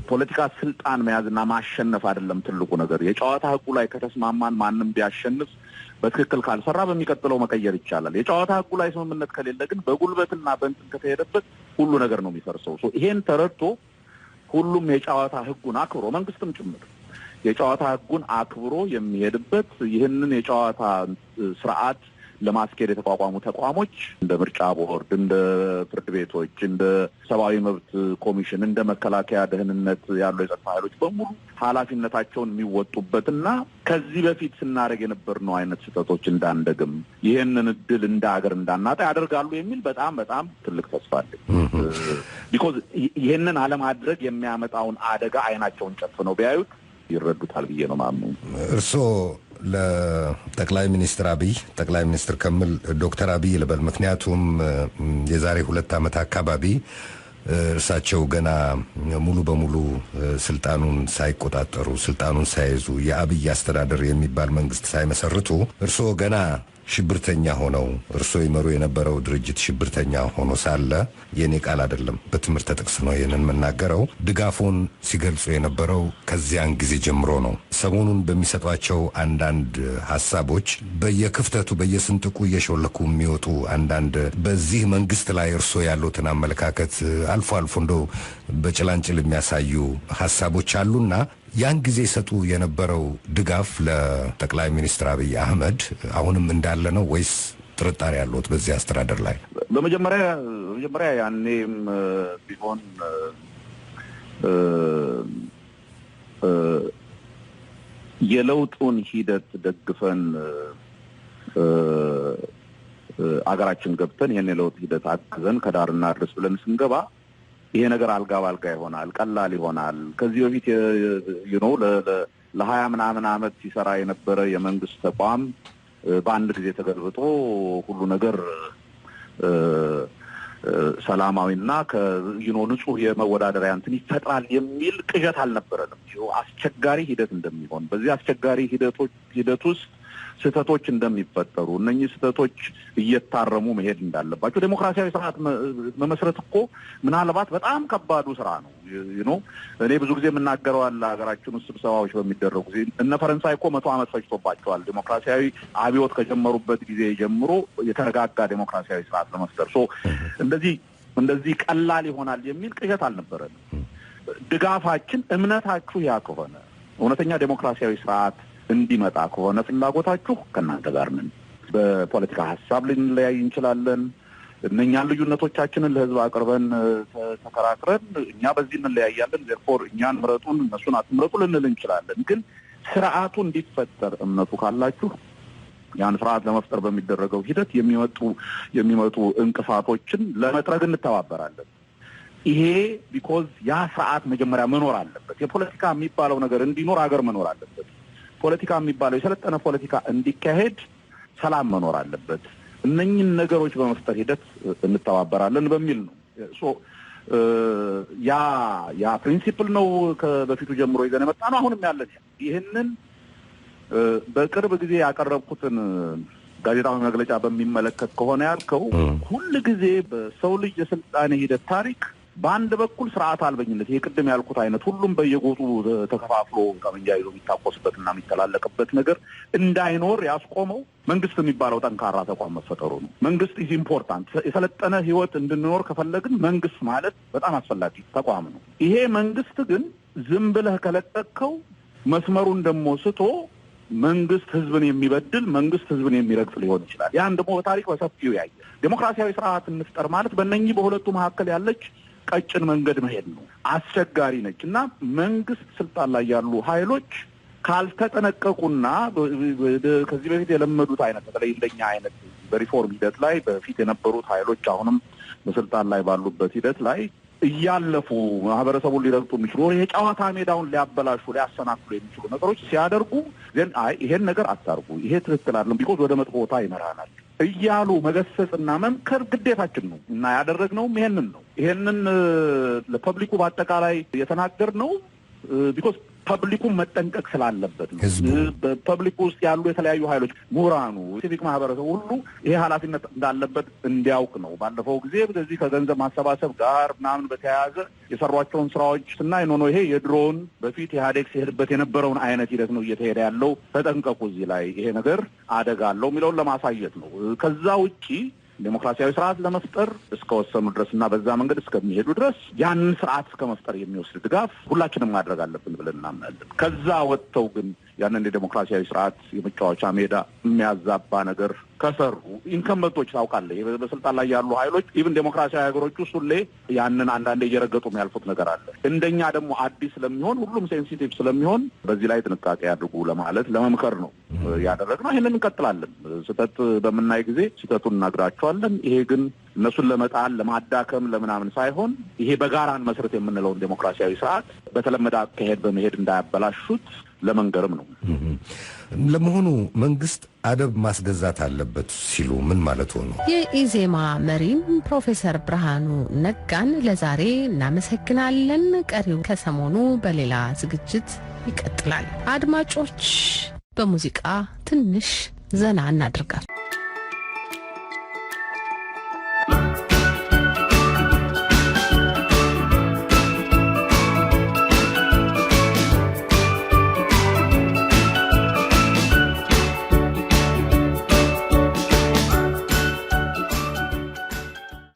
ፖለቲካ ስልጣን መያዝና ማሸነፍ አይደለም ትልቁ ነገር። የጨዋታ ህጉ ላይ ከተስማማን ማንም ቢያሸንፍ በትክክል ካልሰራ በሚቀጥለው መቀየር ይቻላል። የጨዋታ ህጉ ላይ ስምምነት ከሌለ ግን በጉልበትና በእንትን ከተሄደበት ሁሉ ነገር ነው የሚፈርሰው። ይሄን ተረድቶ ሁሉም የጨዋታ ህጉን አክብሮ መንግስትም ጭምር የጨዋታ ህጉን አክብሮ የሚሄድበት ይህንን የጨዋታ ስርዓት ለማስኬድ የተቋቋሙ ተቋሞች እንደ ምርጫ ቦርድ፣ እንደ ፍርድ ቤቶች፣ እንደ ሰብአዊ መብት ኮሚሽን፣ እንደ መከላከያ ደህንነት ያሉ የጸጥታ ኃይሎች በሙሉ ኃላፊነታቸውን የሚወጡበትና ከዚህ በፊት ስናደርግ የነበርነው አይነት ስህተቶች እንዳንደግም ይህንን እድል እንደ ሀገር እንዳናጣ ያደርጋሉ የሚል በጣም ትልቅ ተስፋ አለኝ። ቢኮዝ ይህንን አለማድረግ የሚያመጣውን አደጋ አይናቸውን ጨፍነው ቢያዩት ይረዱታል ብዬ ነው ማምኑ። እርስዎ ለጠቅላይ ሚኒስትር አብይ ጠቅላይ ሚኒስትር ከመል ዶክተር አብይ ልበል ምክንያቱም የዛሬ 2 ዓመት አካባቢ እርሳቸው ገና ሙሉ በሙሉ ስልጣኑን ሳይቆጣጠሩ ስልጣኑን ሳይዙ የአብይ አስተዳደር የሚባል መንግስት ሳይመሰርቱ እርሶ ገና ሽብርተኛ ሆነው እርሶ ይመሩ የነበረው ድርጅት ሽብርተኛ ሆኖ ሳለ የኔ ቃል አይደለም በትምህርት ተጠቅሶ ነው የነን መናገረው ድጋፉን ሲገልጹ የነበረው ከዚያን ጊዜ ጀምሮ ነው ሰሞኑን በሚሰጧቸው አንዳንድ ሐሳቦች በየክፍተቱ በየስንጥቁ እየሾለኩ የሚወጡ አንዳንድ በዚህ መንግስት ላይ እርሶ ያሉትን አመለካከት አልፎ አልፎ እንደው በጭላንጭል የሚያሳዩ ሐሳቦች አሉና ያን ጊዜ ሰጡ የነበረው ድጋፍ ለጠቅላይ ሚኒስትር አብይ አህመድ አሁንም እንዳለ ነው ወይስ ጥርጣሬ ያለዎት በዚህ አስተዳደር ላይ? በመጀመሪያ ያኔም ቢሆን የለውጡን ሂደት ደግፈን አገራችን ገብተን ይሄን የለውጥ ሂደት አግዘን ከዳርና ድረስ ብለን ስንገባ ይሄ ነገር አልጋ ባልጋ ይሆናል ቀላል ይሆናል ከዚህ በፊት ለ20 ምናምን ዓመት ሲሰራ የነበረ የመንግስት ተቋም በአንድ ጊዜ ተገልብጦ ሁሉ ነገር ሰላማዊና ንጹህ የመወዳደሪያ እንትን ይፈጥራል የሚል ቅዠት አልነበረንም አስቸጋሪ ሂደት እንደሚሆን በዚህ አስቸጋሪ ሂደት ውስጥ ስህተቶች እንደሚፈጠሩ እነኚህ ስህተቶች እየታረሙ መሄድ እንዳለባቸው ዴሞክራሲያዊ ስርዓት መመስረት እኮ ምናልባት በጣም ከባዱ ስራ ነው እኔ ብዙ ጊዜ የምናገረው አለ ሀገራችን ውስጥ ስብሰባዎች በሚደረጉ ጊዜ እነ ፈረንሳይ እኮ 100 ዓመት ፈጅቶባቸዋል ዴሞክራሲያዊ አብዮት ከጀመሩበት ጊዜ ጀምሮ የተረጋጋ ዴሞክራሲያዊ ስርዓት ለመፍጠር እንደዚህ ቀላል ይሆናል የሚል ቅዠት አልነበረንም ድጋፋችን እምነታችሁ ያ ከሆነ እውነተኛ ዴሞክራሲያዊ ስርዓት እንዲመጣ ከሆነ ፍላጎታችሁ ከናንተ ጋር ነን በፖለቲካ ሐሳብ ልንለያይ እንችላለን እነኛን ልዩነቶቻችንን ለህዝብ አቅርበን ተከራክረን እኛ በዚህ እንለያያለን therefore እኛን ምረጡን እነሱን አትምረጡ ልንል እንችላለን ግን ስርዓቱ እንዲፈጠር እምነቱ ካላችሁ ያን ስርዓት ለመፍጠር በሚደረገው ሂደት የሚመጡ እንቅፋቶችን ለመጥረግ እንተባበራለን ይሄ because ያ ስርዓት መጀመሪያ መኖር አለበት የፖለቲካ የሚባለው ነገር እንዲኖር ሀገር መኖር አለበት ፖለቲካ የሚባለው የሰለጠነ ፖለቲካ እንዲካሄድ ሰላም መኖር አለበት እነኚህን ነገሮች በመፍጠር ሂደት እንተባበራለን በሚል ነው ያ ፕሪንሲፕል ነው ከበፊቱ ጀምሮ ይዘን የመጣነው አሁንም ያለን ይሄንን በቅርብ ጊዜ ያቀረብኩትን ጋዜጣዊ መግለጫ በሚመለከት ከሆነ ያልከው ሁሉ ጊዜ በሰው ልጅ የስልጣኔ ሂደት ታሪክ በአንድ በኩል ስርዓት አልበኝነት ይሄ ቅድም ያልኩት አይነት ሁሉም በየጎጡ ተከፋፍሎ ጠመንጃ ይዞ የሚታቆስበትና የሚተላለቅበት ነገር እንዳይኖር ያስቆመው መንግስት የሚባለው ጠንካራ ተቋም መፈጠሩ ነው መንግስት is important የሰለጠነ ህይወት እንድንኖር ከፈለግን መንግስት ማለት በጣም አስፈላጊ ተቋም ነው ይሄ መንግስት ግን ዝም ብለህ ከለቀቀው መስመሩን ደሞ ስቶ መንግስት ህዝብን የሚበድል መንግስት ህዝብን የሚረግጥ ሊሆን ይችላል ያን ደግሞ በታሪክ በሰፊው ያየ ዴሞክራሲያዊ ስርዓት እንፍጠር ማለት በእነኚህ በሁለቱ መካከል ያለች ቀጭን መንገድ መሄድ ነው አስቸጋሪ ነችና መንግስት ስልጣን ላይ ያሉ ኃይሎች ካልተጠነቀቁና ከዚህ በፊት የለመዱት አይነት በተለይ እንደኛ አይነት በሪፎርም ሂደት ላይ በፊት የነበሩት ኃይሎች አሁንም በስልጣን ላይ ባሉበት ሂደት ላይ እያለፉ ማህበረሰቡን ሊረግጡ የሚችሉ የጨዋታ ሜዳውን ሊያበላሹ ሊያሰናክሉ የሚችሉ ነገሮች ሲያደርጉ ግን ይሄን ነገር አታርጉ ይሄ ትክክል አይደለም ቢኮዝ ወደ መጥፎ ቦታ ይመራናል እያሉ መገሰጽና መምከር ግዴታችን ነው እና ያደረግነውም ይሄንን ለፐብሊኩ በአጠቃላይ የተናገርነው ቢኮዝ ፐብሊኩን መጠንቀቅ ስላለበት ነው በፐብሊኩ ውስጥ ያሉ የተለያዩ ኃይሎች ምሁራኑ ሲቪክ ማህበረሰቡ ሁሉ ይሄ ኃላፊነት እንዳለበት እንዲያውቅ ነው ባለፈው ጊዜ በዚህ ከገንዘብ ማሰባሰብ ጋር ምናምን በተያያዘ የሰሯቸውን ስራዎች ስናይ ነው ይሄ የድሮን በፊት ኢህአዴግ ሲሄድበት የነበረውን አይነት ሂደት ነው እየተሄደ ያለው ተጠንቀቁ እዚህ ላይ ይሄ ነገር አደጋ አለው የሚለውን ለማሳየት ነው ከዛ ውጪ ዴሞክራሲያዊ ስርዓት ለመፍጠር እስከወሰኑ ድረስና በዛ መንገድ እስከሚሄዱ ድረስ ያንን ስርዓት እስከመፍጠር የሚወስድ ድጋፍ ሁላችንም ማድረግ አለብን ብለን እናምናለን ከዛ ወጥተው ግን ያንን የዴሞክራሲያዊ ስርዓት የመጫወቻ ሜዳ የሚያዛባ ነገር ከሰሩ ኢንከምበንቶች ታውቃለህ በስልጣን ላይ ያሉ ኃይሎች ኢቭን ዴሞክራሲያዊ ሀገሮች ውስጥ ሁሌ ያንን አንዳንዴ እየረገጡ የሚያልፉት ነገር አለ እንደኛ ደግሞ አዲስ ስለሚሆን ሁሉም ሴንሲቲቭ ስለሚሆን በዚህ ላይ ጥንቃቄ ያድርጉ ለማለት ለመምከር ነው ያደረግነው ይሄንን እንቀጥላለን ስህተት በምናይ ጊዜ ስህተቱን እናግራቸዋለን ይሄ ግን እነሱን ለመጣል ለማዳከም ለምናምን ሳይሆን ይሄ በጋራን መስረት የምንለውን ዴሞክራሲያዊ ስርዓት በተለመደ አካሄድ በመሄድ እንዳያበላሹት ለመንገርም ነው። ለመሆኑ መንግስት አደብ ማስገዛት አለበት ሲሉ ምን ማለት ሆነ? የኢዜማ መሪም ፕሮፌሰር ብርሃኑ ነጋን ለዛሬ እናመሰግናለን። ቀሪው ከሰሞኑ በሌላ ዝግጅት ይቀጥላል። አድማጮች በሙዚቃ ትንሽ ዘና እናድርጋችሁ።